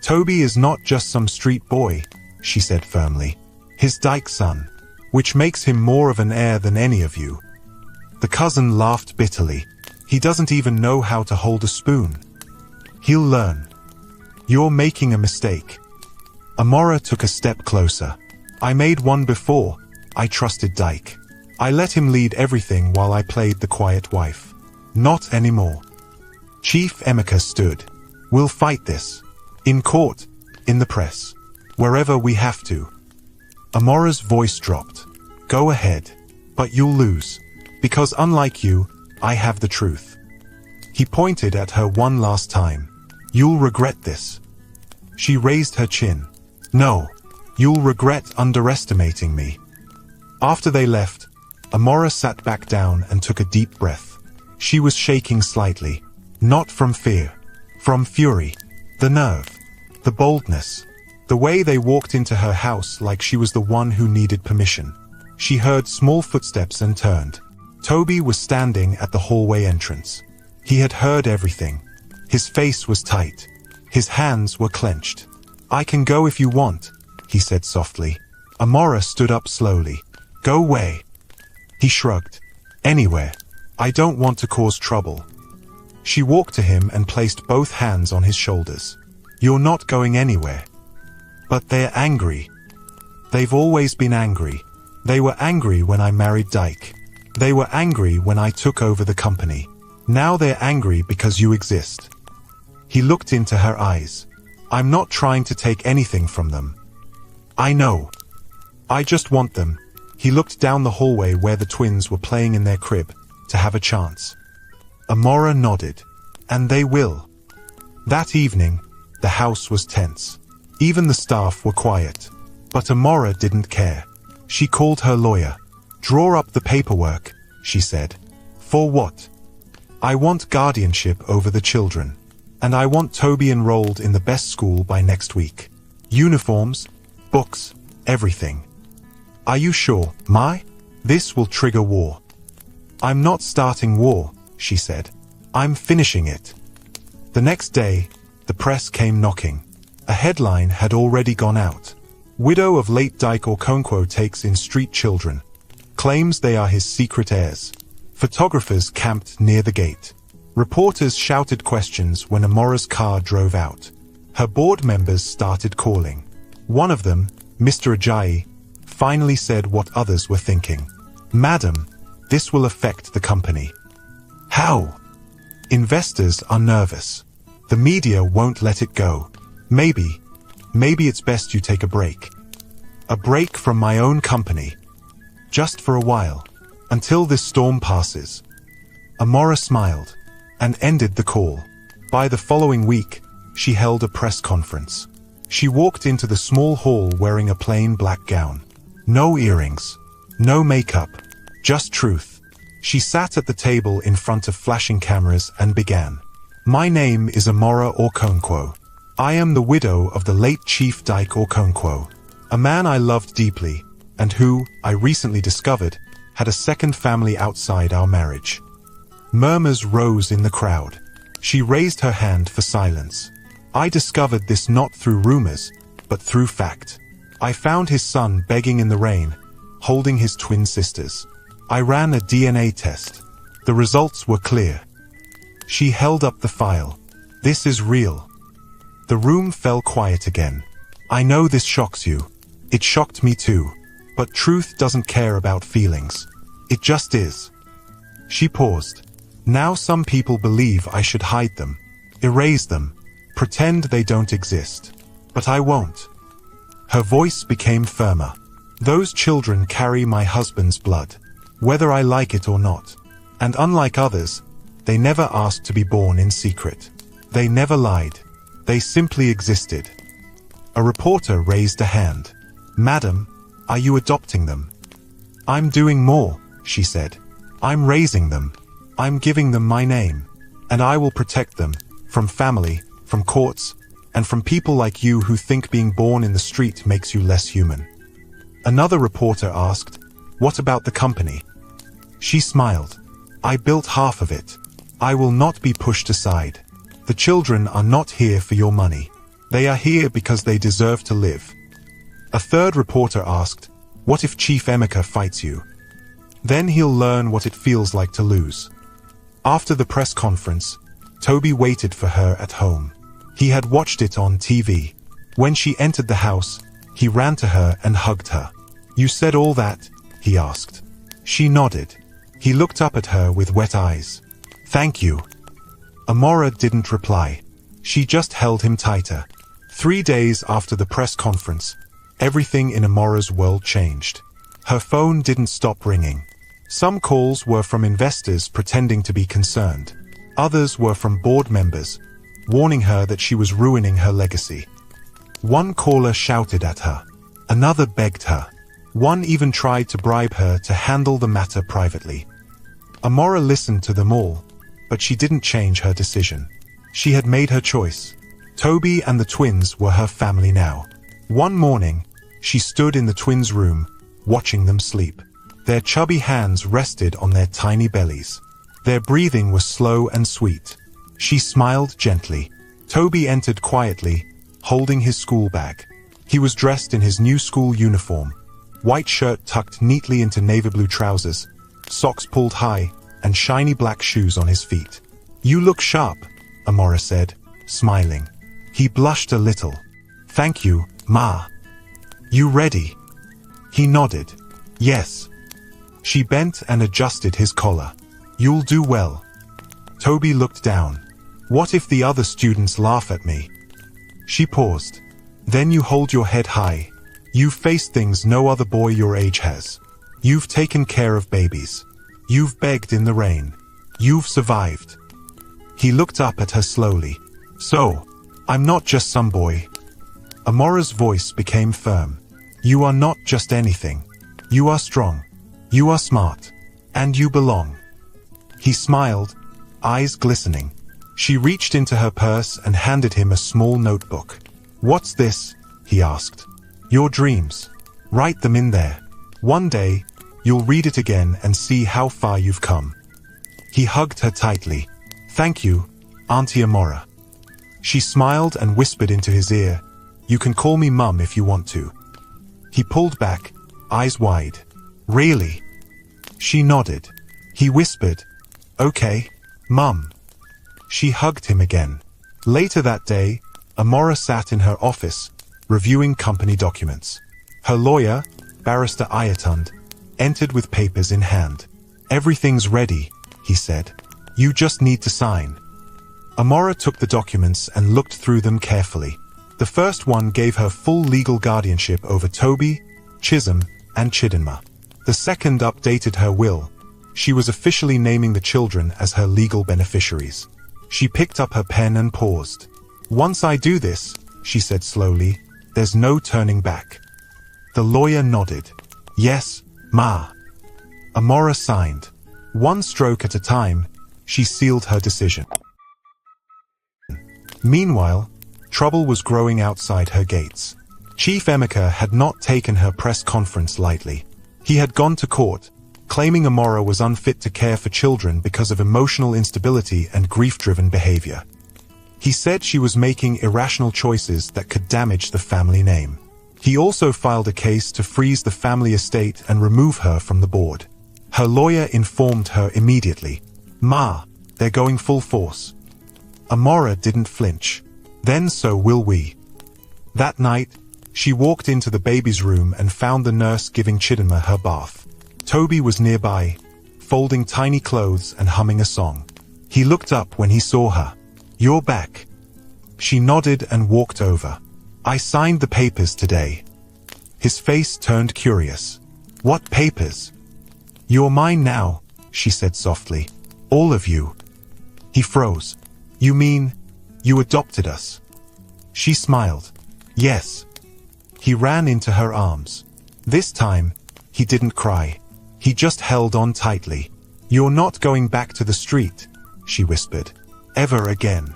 Toby is not just some street boy, she said firmly. His Dyke son, which makes him more of an heir than any of you. The cousin laughed bitterly. He doesn't even know how to hold a spoon. He'll learn. You're making a mistake. Amora took a step closer. I made one before. I trusted Dyke. I let him lead everything while I played the quiet wife. Not anymore. Chief Emeka stood. We'll fight this. In court, in the press, wherever we have to. Amora's voice dropped. Go ahead. But you'll lose. Because unlike you, I have the truth. He pointed at her one last time. You'll regret this. She raised her chin. No. You'll regret underestimating me. After they left, Amora sat back down and took a deep breath. She was shaking slightly. Not from fear. From fury. The nerve. The boldness. The way they walked into her house like she was the one who needed permission. She heard small footsteps and turned. Toby was standing at the hallway entrance. He had heard everything. His face was tight. His hands were clenched. I can go if you want, he said softly. Amora stood up slowly. Go away. He shrugged. Anywhere. I don't want to cause trouble. She walked to him and placed both hands on his shoulders. You're not going anywhere. But they're angry. They've always been angry. They were angry when I married Dyke. They were angry when I took over the company. Now they're angry because you exist. He looked into her eyes. I'm not trying to take anything from them. I know. I just want them. He looked down the hallway where the twins were playing in their crib, to have a chance. Amora nodded. And they will. That evening, the house was tense. Even the staff were quiet. But Amora didn't care. She called her lawyer. Draw up the paperwork, she said. For what? I want guardianship over the children. And I want Toby enrolled in the best school by next week. Uniforms, books, everything. Are you sure, Mai? This will trigger war. I'm not starting war, she said. I'm finishing it. The next day, the press came knocking. A headline had already gone out. Widow of late Dyke Okonkwo takes in street children. Claims they are his secret heirs. Photographers camped near the gate. Reporters shouted questions when Amora's car drove out. Her board members started calling. One of them, Mr. Ajayi, finally said what others were thinking. Madam, this will affect the company. How? Investors are nervous. The media won't let it go. Maybe it's best you take a break. A break from my own company. Just for a while. Until this storm passes. Amora smiled and ended the call. By the following week, she held a press conference. She walked into the small hall wearing a plain black gown. No earrings. No makeup. Just truth. She sat at the table in front of flashing cameras and began. My name is Amora Okonkwo. I am the widow of the late Chief Dyke Okonkwo, a man I loved deeply, and who, I recently discovered, had a second family outside our marriage. Murmurs rose in the crowd. She raised her hand for silence. I discovered this not through rumors, but through fact. I found his son begging in the rain, holding his twin sisters. I ran a DNA test. The results were clear. She held up the file. This is real. The room fell quiet again. I know this shocks you. It shocked me too. But truth doesn't care about feelings. It just is. She paused. Now some people believe I should hide them, erase them, pretend they don't exist. But I won't. Her voice became firmer. Those children carry my husband's blood, whether I like it or not. And unlike others, they never asked to be born in secret. They never lied. They simply existed. A reporter raised a hand. Madam, are you adopting them? I'm doing more, she said. I'm raising them. I'm giving them my name. And I will protect them, from family, from courts, and from people like you who think being born in the street makes you less human. Another reporter asked, what about the company? She smiled. I built half of it. I will not be pushed aside. The children are not here for your money. They are here because they deserve to live. A third reporter asked, what if Chief Emeka fights you? Then he'll learn what it feels like to lose. After the press conference, Toby waited for her at home. He had watched it on TV. When she entered the house, he ran to her and hugged her. You said all that? He asked. She nodded. He looked up at her with wet eyes. Thank you. Amora didn't reply. She just held him tighter. 3 days after the press conference, everything in Amora's world changed. Her phone didn't stop ringing. Some calls were from investors pretending to be concerned. Others were from board members, warning her that she was ruining her legacy. One caller shouted at her. Another begged her. One even tried to bribe her to handle the matter privately. Amora listened to them all, but she didn't change her decision. She had made her choice. Toby and the twins were her family now. One morning, she stood in the twins' room, watching them sleep. Their chubby hands rested on their tiny bellies. Their breathing was slow and sweet. She smiled gently. Toby entered quietly, holding his school bag. He was dressed in his new school uniform. White shirt tucked neatly into navy blue trousers, socks pulled high, and shiny black shoes on his feet. You look sharp, Amora said, smiling. He blushed a little. Thank you, Ma. You ready? He nodded. Yes. She bent and adjusted his collar. You'll do well. Toby looked down. What if the other students laugh at me? She paused. Then you hold your head high. You've faced things no other boy your age has. You've taken care of babies. You've begged in the rain. You've survived. He looked up at her slowly. So, I'm not just some boy. Amora's voice became firm. You are not just anything. You are strong. You are smart. And you belong. He smiled, eyes glistening. She reached into her purse and handed him a small notebook. What's this? He asked. Your dreams. Write them in there. One day, you'll read it again and see how far you've come. He hugged her tightly. Thank you, Auntie Amora. She smiled and whispered into his ear, you can call me Mum if you want to. He pulled back, eyes wide. Really? She nodded. He whispered, okay, Mum. She hugged him again. Later that day, Amora sat in her office, reviewing company documents. Her lawyer, Barrister Ayatund, entered with papers in hand. Everything's ready, he said. You just need to sign. Amora took the documents and looked through them carefully. The first one gave her full legal guardianship over Toby, Chisholm, and Chidinma. The second updated her will. She was officially naming the children as her legal beneficiaries. She picked up her pen and paused. Once I do this, she said slowly, there's no turning back. The lawyer nodded. Yes, Ma. Amora signed. One stroke at a time, she sealed her decision. Meanwhile, trouble was growing outside her gates. Chief Emeka had not taken her press conference lightly. He had gone to court, claiming Amora was unfit to care for children because of emotional instability and grief-driven behavior. He said she was making irrational choices that could damage the family name. He also filed a case to freeze the family estate and remove her from the board. Her lawyer informed her immediately, "Ma, they're going full force." Amora didn't flinch. "Then so will we." That night, she walked into the baby's room and found the nurse giving Chidinma her bath. Toby was nearby, folding tiny clothes and humming a song. He looked up when he saw her. "You're back." She nodded and walked over. "I signed the papers today." His face turned curious. "What papers?" "You're mine now," she said softly. "All of you." He froze. "You mean, you adopted us?" She smiled. "Yes." He ran into her arms. This time, he didn't cry. He just held on tightly. "You're not going back to the street," she whispered. "Ever again."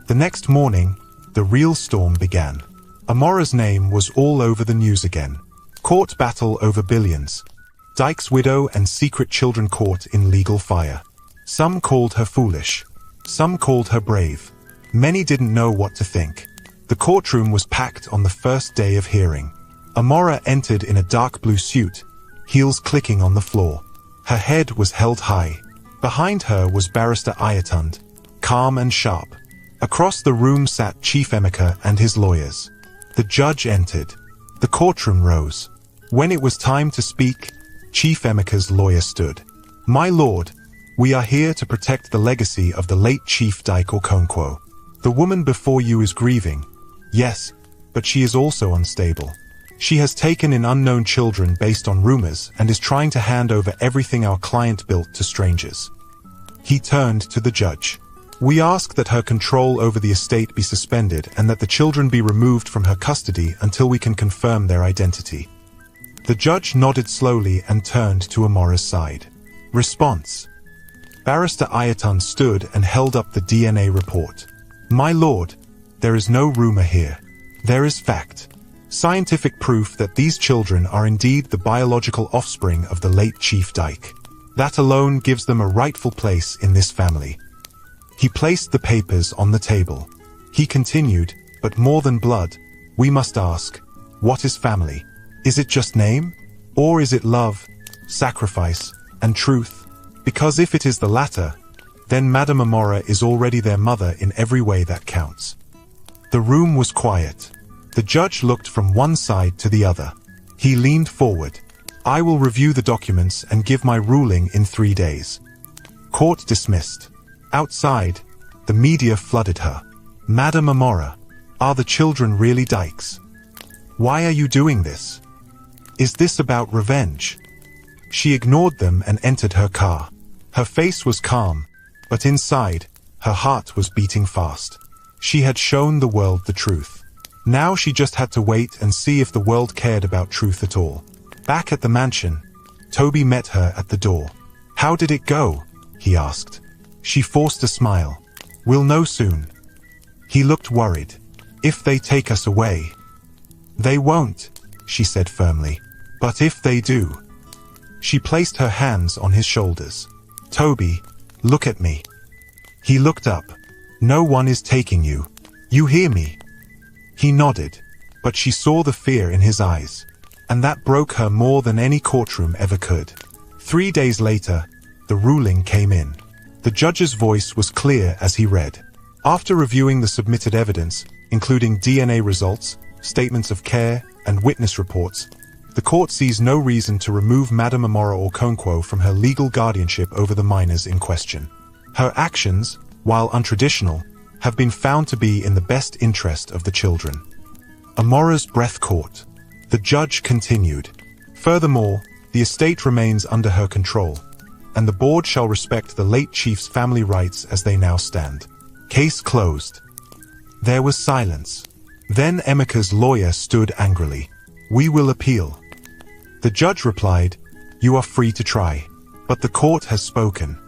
The next morning, the real storm began. Amora's name was all over the news again. Court battle over billions. Dyke's widow and secret children caught in legal fire. Some called her foolish. Some called her brave. Many didn't know what to think. The courtroom was packed on the first day of hearing. Amora entered in a dark blue suit, heels clicking on the floor. Her head was held high. Behind her was Barrister Ayatund, calm and sharp. Across the room sat Chief Emeka and his lawyers. The judge entered. The courtroom rose. When it was time to speak, Chief Emeka's lawyer stood. "My lord, we are here to protect the legacy of the late Chief Dyke Okonkwo. The woman before you is grieving. Yes, but she is also unstable. She has taken in unknown children based on rumors and is trying to hand over everything our client built to strangers." He turned to the judge. "We ask that her control over the estate be suspended and that the children be removed from her custody until we can confirm their identity." The judge nodded slowly and turned to Amora's side. Response. Barrister Ayatun stood and held up the DNA report. "My lord, there is no rumor here. There is fact. Scientific proof that these children are indeed the biological offspring of the late Chief Dyke. That alone gives them a rightful place in this family." He placed the papers on the table. He continued, "But more than blood, we must ask, what is family? Is it just name? Or is it love, sacrifice, and truth? Because if it is the latter, then Madame Amora is already their mother in every way that counts." The room was quiet. The judge looked from one side to the other. He leaned forward. "I will review the documents and give my ruling in 3 days." Court dismissed. Outside, the media flooded her. "Madame Amora, are the children really Dykes? Why are you doing this? Is this about revenge?" She ignored them and entered her car. Her face was calm, but inside, her heart was beating fast. She had shown the world the truth. Now she just had to wait and see if the world cared about truth at all. Back at the mansion, Toby met her at the door. "How did it go?" he asked. She forced a smile. "We'll know soon." He looked worried. "If they take us away?" "They won't," she said firmly. "But if they do?" She placed her hands on his shoulders. "Toby, look at me." He looked up. "No one is taking you. You hear me?" He nodded, but she saw the fear in his eyes. And that broke her more than any courtroom ever could. 3 days later, the ruling came in. The judge's voice was clear as he read. After reviewing the submitted evidence, including DNA results, statements of care, and witness reports, the court sees no reason to remove Madame Amora Okonkwo from her legal guardianship over the minors in question. Her actions, while untraditional, have been found to be in the best interest of the children. Amora's breath caught. The judge continued. Furthermore, the estate remains under her control, and the board shall respect the late chief's family rights as they now stand. Case closed. There was silence. Then Emeka's lawyer stood angrily. "We will appeal." The judge replied, "You are free to try. But the court has spoken.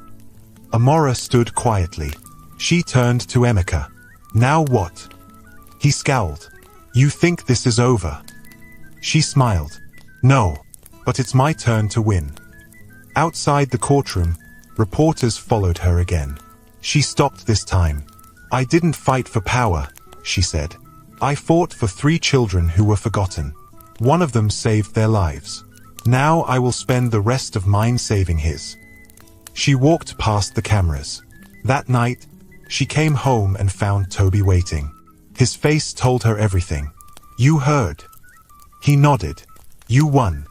Amora stood quietly. She turned to Emeka. Now what? He scowled. You think this is over? She smiled. No, but it's my turn to win. Outside the courtroom, reporters followed her again. She stopped this time. I didn't fight for power, she said. I fought for 3 children who were forgotten. One of them saved their lives. Now I will spend the rest of mine saving his. She walked past the cameras. That night, she came home and found Toby waiting. His face told her everything. You heard. He nodded. You won.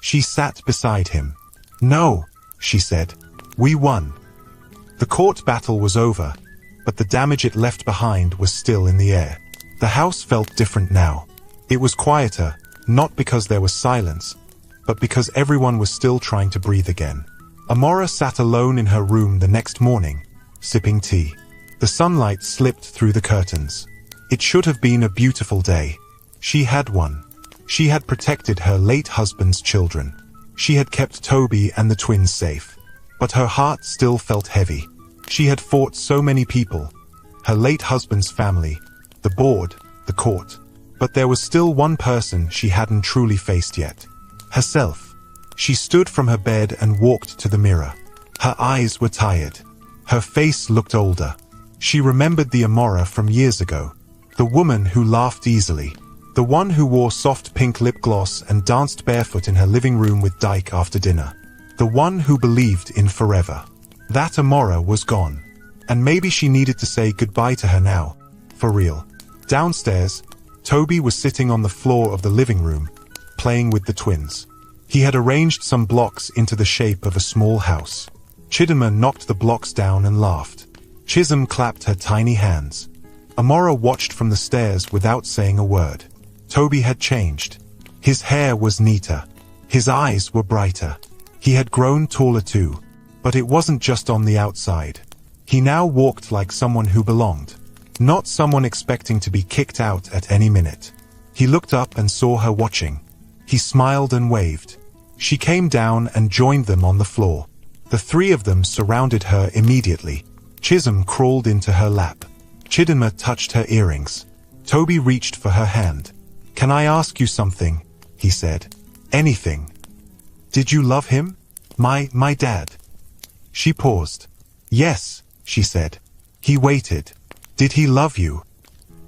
She sat beside him. No, she said. We won. The court battle was over, but the damage it left behind was still in the air. The house felt different now. It was quieter, not because there was silence, but because everyone was still trying to breathe again. Amora sat alone in her room the next morning, sipping tea. The sunlight slipped through the curtains. It should have been a beautiful day. She had won. She had protected her late husband's children. She had kept Toby and the twins safe. But her heart still felt heavy. She had fought so many people. Her late husband's family, the board, the court. But there was still one person she hadn't truly faced yet. Herself. She stood from her bed and walked to the mirror. Her eyes were tired. Her face looked older. She remembered the Amora from years ago. The woman who laughed easily. The one who wore soft pink lip gloss and danced barefoot in her living room with Dyke after dinner. The one who believed in forever. That Amora was gone. And maybe she needed to say goodbye to her now. For real. Downstairs, Toby was sitting on the floor of the living room, playing with the twins. He had arranged some blocks into the shape of a small house. Chidima knocked the blocks down and laughed. Chisholm clapped her tiny hands. Amora watched from the stairs without saying a word. Toby had changed. His hair was neater. His eyes were brighter. He had grown taller too. But it wasn't just on the outside. He now walked like someone who belonged. Not someone expecting to be kicked out at any minute. He looked up and saw her watching. He smiled and waved. She came down and joined them on the floor. The 3 of them surrounded her immediately. Chisholm crawled into her lap. Chidima touched her earrings. Toby reached for her hand. Can I ask you something? He said. Anything. Did you love him? My dad. She paused. Yes, she said. He waited. Did he love you?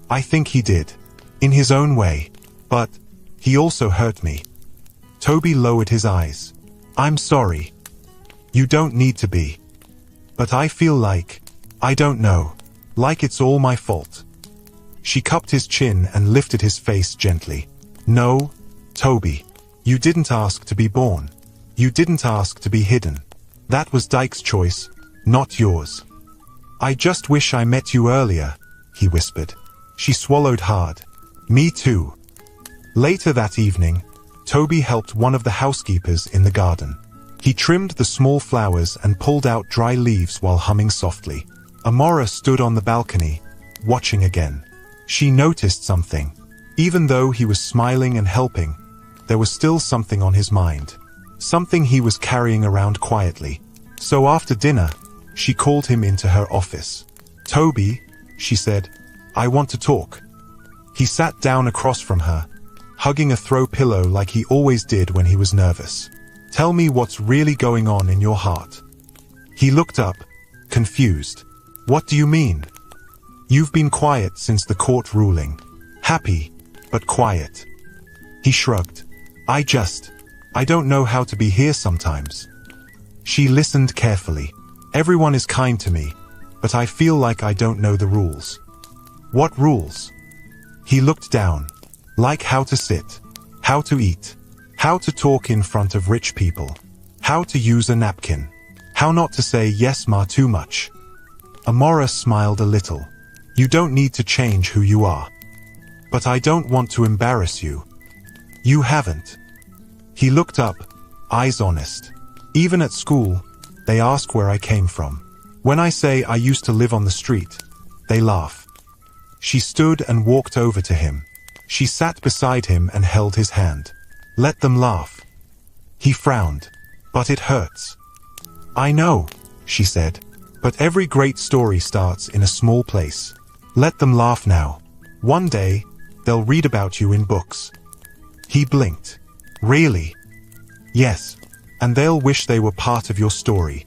I think he did. In his own way. But he also hurt me. Toby lowered his eyes. I'm sorry. You don't need to be. But I feel like, I don't know, like it's all my fault. She cupped his chin and lifted his face gently. No, Toby. You didn't ask to be born. You didn't ask to be hidden. That was Dyke's choice, not yours. I just wish I met you earlier, he whispered. She swallowed hard. Me too. Later that evening, Toby helped one of the housekeepers in the garden. He trimmed the small flowers and pulled out dry leaves while humming softly. Amora stood on the balcony, watching again. She noticed something. Even though he was smiling and helping, there was still something on his mind. Something he was carrying around quietly. So after dinner, she called him into her office. Toby, she said, I want to talk. He sat down across from her, hugging a throw pillow like he always did when he was nervous. Tell me what's really going on in your heart. He looked up, confused. What do you mean? You've been quiet since the court ruling. Happy, but quiet. He shrugged. I don't know how to be here sometimes. She listened carefully. Everyone is kind to me, but I feel like I don't know the rules. What rules? He looked down. Like how to sit, how to eat, how to talk in front of rich people, how to use a napkin, how not to say yes ma too much. Amora smiled a little. You don't need to change who you are. But I don't want to embarrass you. You haven't. He looked up, eyes honest. Even at school, they ask where I came from. When I say I used to live on the street, they laugh. She stood and walked over to him. She sat beside him and held his hand. Let them laugh. He frowned. But it hurts. I know, she said. But every great story starts in a small place. Let them laugh now. One day, they'll read about you in books. He blinked. Really? Yes. And they'll wish they were part of your story.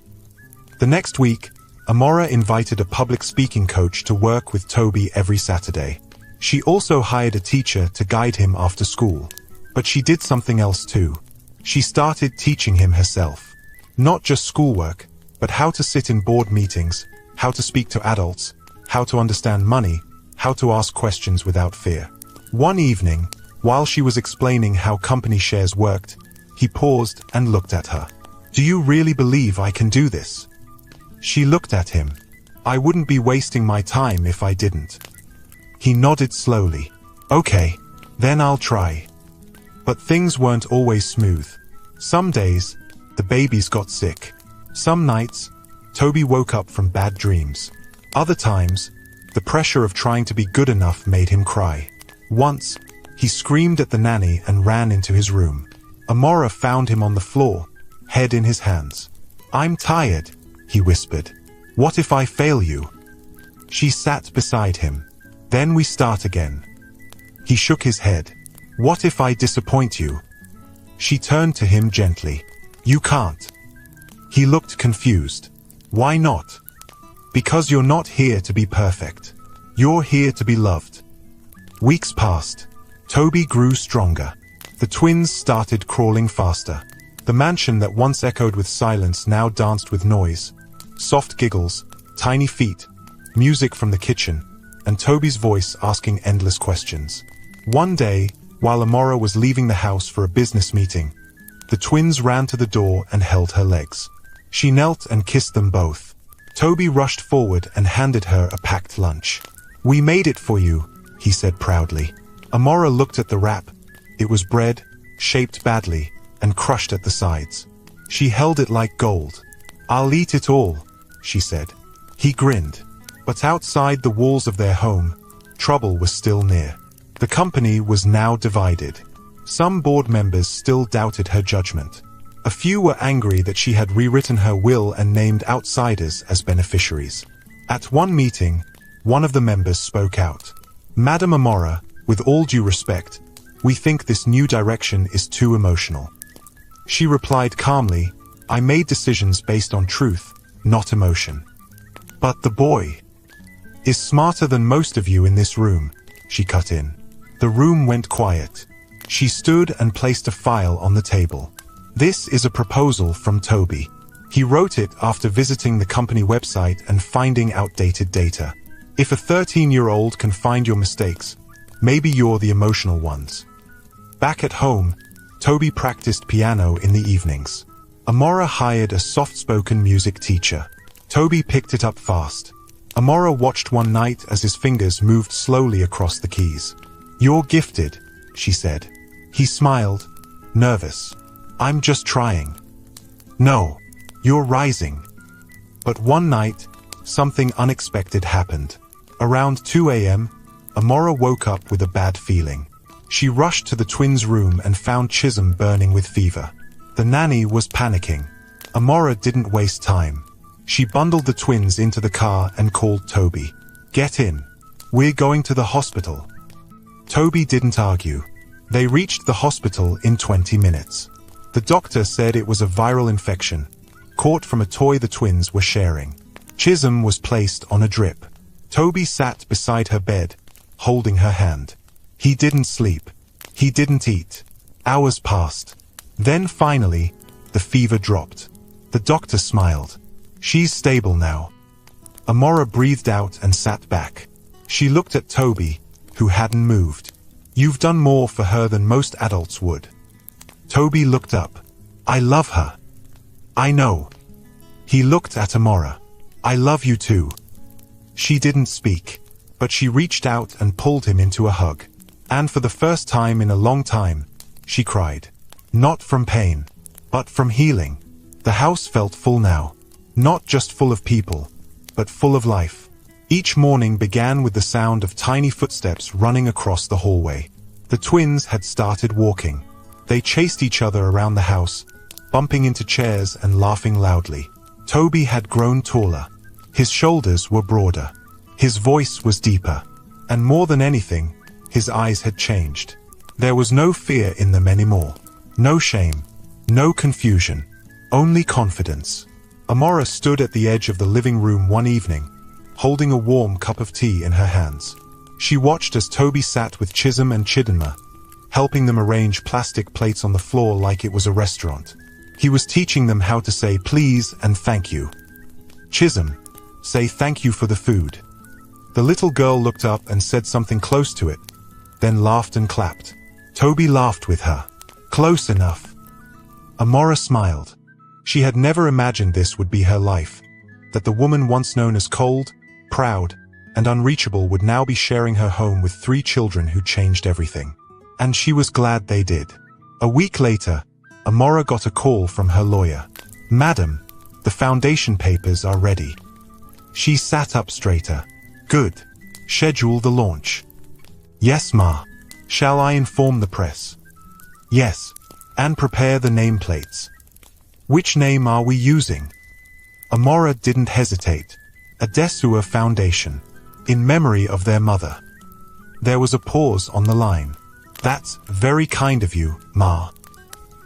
The next week, Amora invited a public speaking coach to work with Toby every Saturday. She also hired a teacher to guide him after school. But she did something else too. She started teaching him herself. Not just schoolwork, but how to sit in board meetings, how to speak to adults, how to understand money, how to ask questions without fear. One evening, while she was explaining how company shares worked, he paused and looked at her. Do you really believe I can do this? She looked at him. I wouldn't be wasting my time if I didn't. He nodded slowly. Okay, then I'll try. But things weren't always smooth. Some days, the babies got sick. Some nights, Toby woke up from bad dreams. Other times, the pressure of trying to be good enough made him cry. Once, he screamed at the nanny and ran into his room. Amora found him on the floor, head in his hands. I'm tired, he whispered. What if I fail you? She sat beside him. Then we start again. He shook his head. What if I disappoint you? She turned to him gently. You can't. He looked confused. Why not? Because you're not here to be perfect. You're here to be loved. Weeks passed. Toby grew stronger. The twins started crawling faster. The mansion that once echoed with silence now danced with noise. Soft giggles, tiny feet, music from the kitchen, and Toby's voice asking endless questions. One day, while Amora was leaving the house for a business meeting, the twins ran to the door and held her legs. She knelt and kissed them both. Toby rushed forward and handed her a packed lunch. We made it for you, he said proudly. Amora looked at the wrap. It was bread, shaped badly, and crushed at the sides. She held it like gold. I'll eat it all, she said. He grinned. But outside the walls of their home, trouble was still near. The company was now divided. Some board members still doubted her judgment. A few were angry that she had rewritten her will and named outsiders as beneficiaries. At one meeting, one of the members spoke out. Madam Amora, with all due respect, we think this new direction is too emotional. She replied calmly, I made decisions based on truth, not emotion. But the boy is smarter than most of you in this room, she cut in. The room went quiet. She stood and placed a file on the table. This is a proposal from Toby. He wrote it after visiting the company website and finding outdated data. If a 13-year-old can find your mistakes, maybe you're the emotional ones. Back at home, Toby practiced piano in the evenings. Amora hired a soft-spoken music teacher. Toby picked it up fast. Amora watched one night as his fingers moved slowly across the keys. You're gifted, she said. He smiled, nervous. I'm just trying. No, you're rising. But one night, something unexpected happened. Around 2 a.m., Amora woke up with a bad feeling. She rushed to the twins' room and found Chisholm burning with fever. The nanny was panicking. Amora didn't waste time. She bundled the twins into the car and called Toby. Get in. We're going to the hospital. Toby didn't argue. They reached the hospital in 20 minutes. The doctor said it was a viral infection, caught from a toy the twins were sharing. Chisholm was placed on a drip. Toby sat beside her bed, holding her hand. He didn't sleep. He didn't eat. Hours passed. Then finally, the fever dropped. The doctor smiled. She's stable now. Amora breathed out and sat back. She looked at Toby, who hadn't moved. You've done more for her than most adults would. Toby looked up. I love her. I know. He looked at Amora. I love you too. She didn't speak, but she reached out and pulled him into a hug. And for the first time in a long time, she cried. Not from pain, but from healing. The house felt full now. Not just full of people, but full of life. Each morning began with the sound of tiny footsteps running across the hallway. The twins had started walking. They chased each other around the house, bumping into chairs and laughing loudly. Toby had grown taller. His shoulders were broader. His voice was deeper. And more than anything, his eyes had changed. There was no fear in them anymore. No shame. No confusion. Only confidence. Amora stood at the edge of the living room one evening, holding a warm cup of tea in her hands. She watched as Toby sat with Chisholm and Chidinma, helping them arrange plastic plates on the floor like it was a restaurant. He was teaching them how to say please and thank you. Chisholm, say thank you for the food. The little girl looked up and said something close to it, then laughed and clapped. Toby laughed with her. Close enough. Amora smiled. She had never imagined this would be her life, that the woman once known as cold, proud, and unreachable would now be sharing her home with 3 children who changed everything. And she was glad they did. A week later, Amora got a call from her lawyer. Madam, the foundation papers are ready. She sat up straighter. Good. Schedule the launch. Yes, Ma. Shall I inform the press? Yes. And prepare the nameplates. Which name are we using? Amora didn't hesitate. Adesua Foundation. In memory of their mother. There was a pause on the line. That's very kind of you, Ma.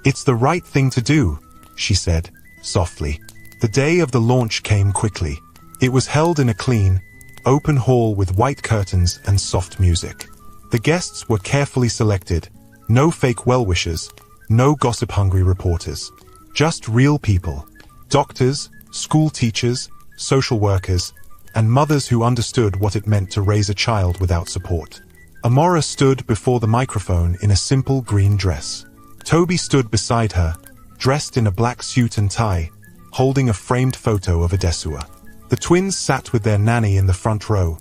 It's the right thing to do, she said, softly. The day of the launch came quickly. It was held in a clean, open hall with white curtains and soft music. The guests were carefully selected. No fake well-wishers, no gossip-hungry reporters. Just real people. Doctors, school teachers, social workers, and mothers who understood what it meant to raise a child without support. Amora stood before the microphone in a simple green dress. Toby stood beside her, dressed in a black suit and tie, holding a framed photo of Adesua. The twins sat with their nanny in the front row,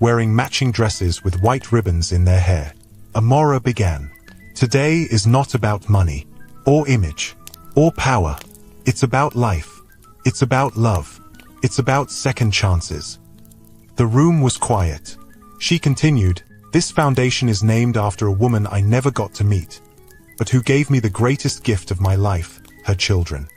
wearing matching dresses with white ribbons in their hair. Amora began. Today is not about money, or image, or power. It's about life. It's about love. It's about second chances. The room was quiet. She continued, this foundation is named after a woman I never got to meet, but who gave me the greatest gift of my life, her children.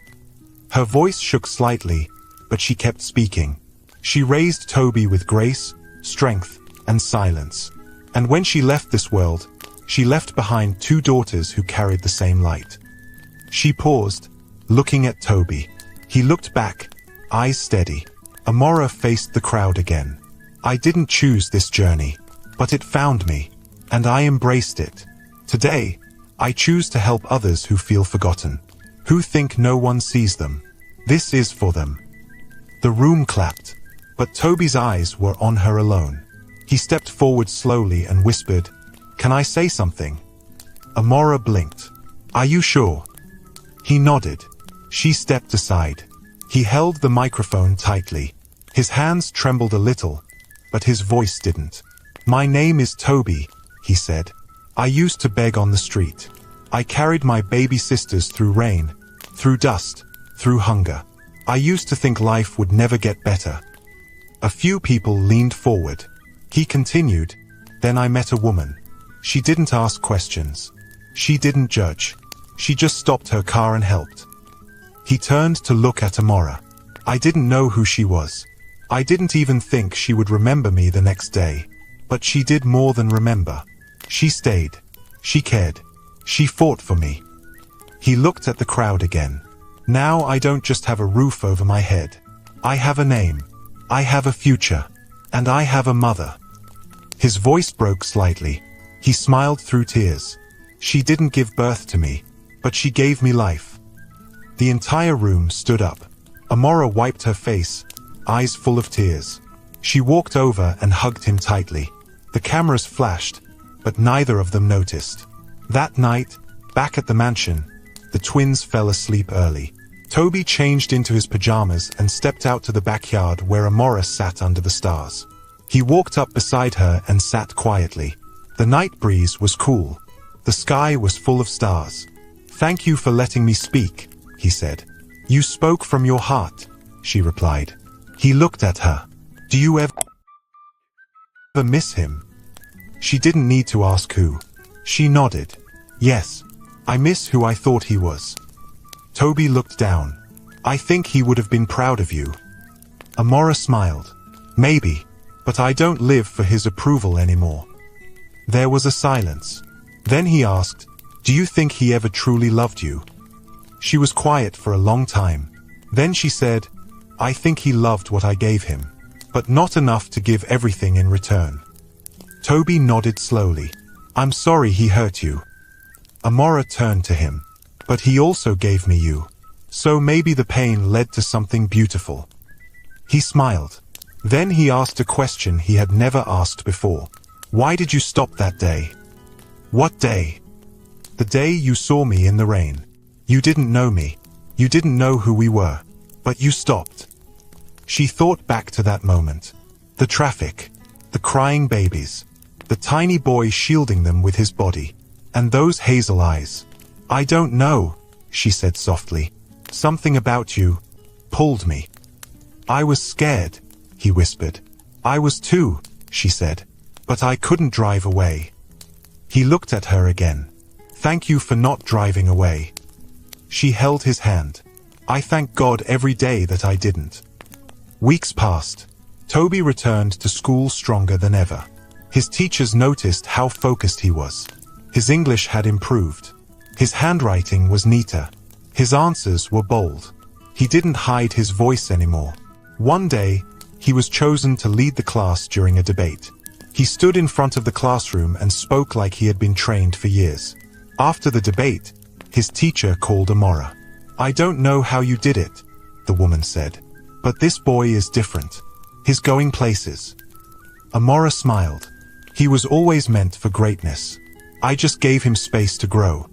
Her voice shook slightly, but she kept speaking. She raised Toby with grace, strength, and silence. And when she left this world, she left behind 2 daughters who carried the same light. She paused, looking at Toby. He looked back, eyes steady. Amora faced the crowd again. I didn't choose this journey, but it found me, and I embraced it. Today, I choose to help others who feel forgotten, who think no one sees them. This is for them. The room clapped, but Toby's eyes were on her alone. He stepped forward slowly and whispered, Can I say something? Amora blinked. Are you sure? He nodded. She stepped aside. He held the microphone tightly. His hands trembled a little, but his voice didn't. My name is Toby, he said. I used to beg on the street. I carried my baby sisters through rain, through dust, through hunger. I used to think life would never get better. A few people leaned forward. He continued, Then I met a woman. She didn't ask questions. She didn't judge. She just stopped her car and helped. He turned to look at Amora. I didn't know who she was. I didn't even think she would remember me the next day. But she did more than remember. She stayed. She cared. She fought for me. He looked at the crowd again. Now I don't just have a roof over my head. I have a name. I have a future. And I have a mother. His voice broke slightly. He smiled through tears. She didn't give birth to me, but she gave me life. The entire room stood up. Amora wiped her face, eyes full of tears. She walked over and hugged him tightly. The cameras flashed, but neither of them noticed. That night, back at the mansion, the twins fell asleep early. Toby changed into his pajamas and stepped out to the backyard where Amora sat under the stars. He walked up beside her and sat quietly. The night breeze was cool. The sky was full of stars. Thank you for letting me speak, he said. You spoke from your heart, she replied. He looked at her. Do you ever miss him? She didn't need to ask who. She nodded. Yes, I miss who I thought he was. Toby looked down. I think he would have been proud of you. Amora smiled. Maybe, but I don't live for his approval anymore. There was a silence. Then he asked, do you think he ever truly loved you? She was quiet for a long time. Then she said, I think he loved what I gave him, but not enough to give everything in return. Toby nodded slowly. I'm sorry he hurt you. Amora turned to him. But he also gave me you. So maybe the pain led to something beautiful. He smiled. Then he asked a question he had never asked before. Why did you stop that day? What day? The day you saw me in the rain. You didn't know me. You didn't know who we were. But you stopped. She thought back to that moment. The traffic. The crying babies. The tiny boy shielding them with his body. And those hazel eyes. I don't know, she said softly. Something about you pulled me. I was scared, he whispered. I was too, she said. But I couldn't drive away. He looked at her again. Thank you for not driving away. She held his hand. I thank God every day that I didn't. Weeks passed. Toby returned to school stronger than ever. His teachers noticed how focused he was. His English had improved. His handwriting was neater. His answers were bold. He didn't hide his voice anymore. One day, he was chosen to lead the class during a debate. He stood in front of the classroom and spoke like he had been trained for years. After the debate, his teacher called Amora. I don't know how you did it, the woman said. But this boy is different. He's going places. Amora smiled. He was always meant for greatness. I just gave him space to grow.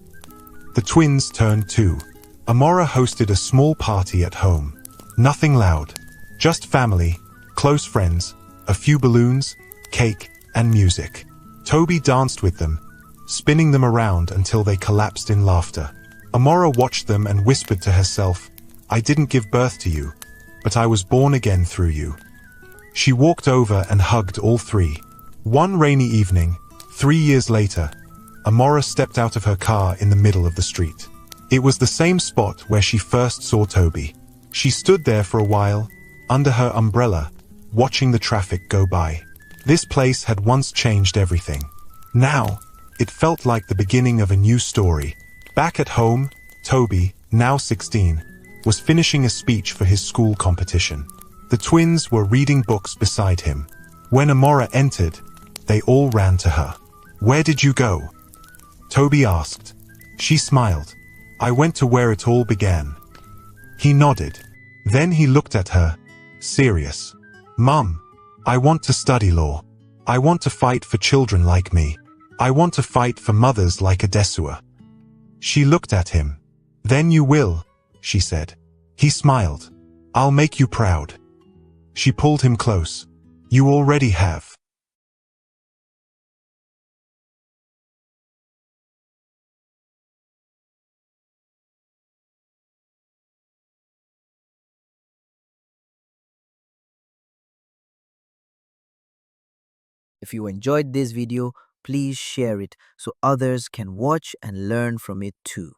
The twins turned 2. Amora hosted a small party at home. Nothing loud. Just family, close friends, a few balloons, cake, and music. Toby danced with them, spinning them around until they collapsed in laughter. Amora watched them and whispered to herself, I didn't give birth to you, but I was born again through you. She walked over and hugged all 3. One rainy evening, 3 years later, Amora stepped out of her car in the middle of the street. It was the same spot where she first saw Toby. She stood there for a while, under her umbrella, watching the traffic go by. This place had once changed everything. Now, it felt like the beginning of a new story. Back at home, Toby, now 16, was finishing a speech for his school competition. The twins were reading books beside him. When Amora entered, they all ran to her. Where did you go? Toby asked. She smiled. I went to where it all began. He nodded. Then he looked at her, serious. Mum, I want to study law. I want to fight for children like me. I want to fight for mothers like Adesua. She looked at him. Then you will, she said. He smiled. I'll make you proud. She pulled him close. You already have. If you enjoyed this video, please share it so others can watch and learn from it too.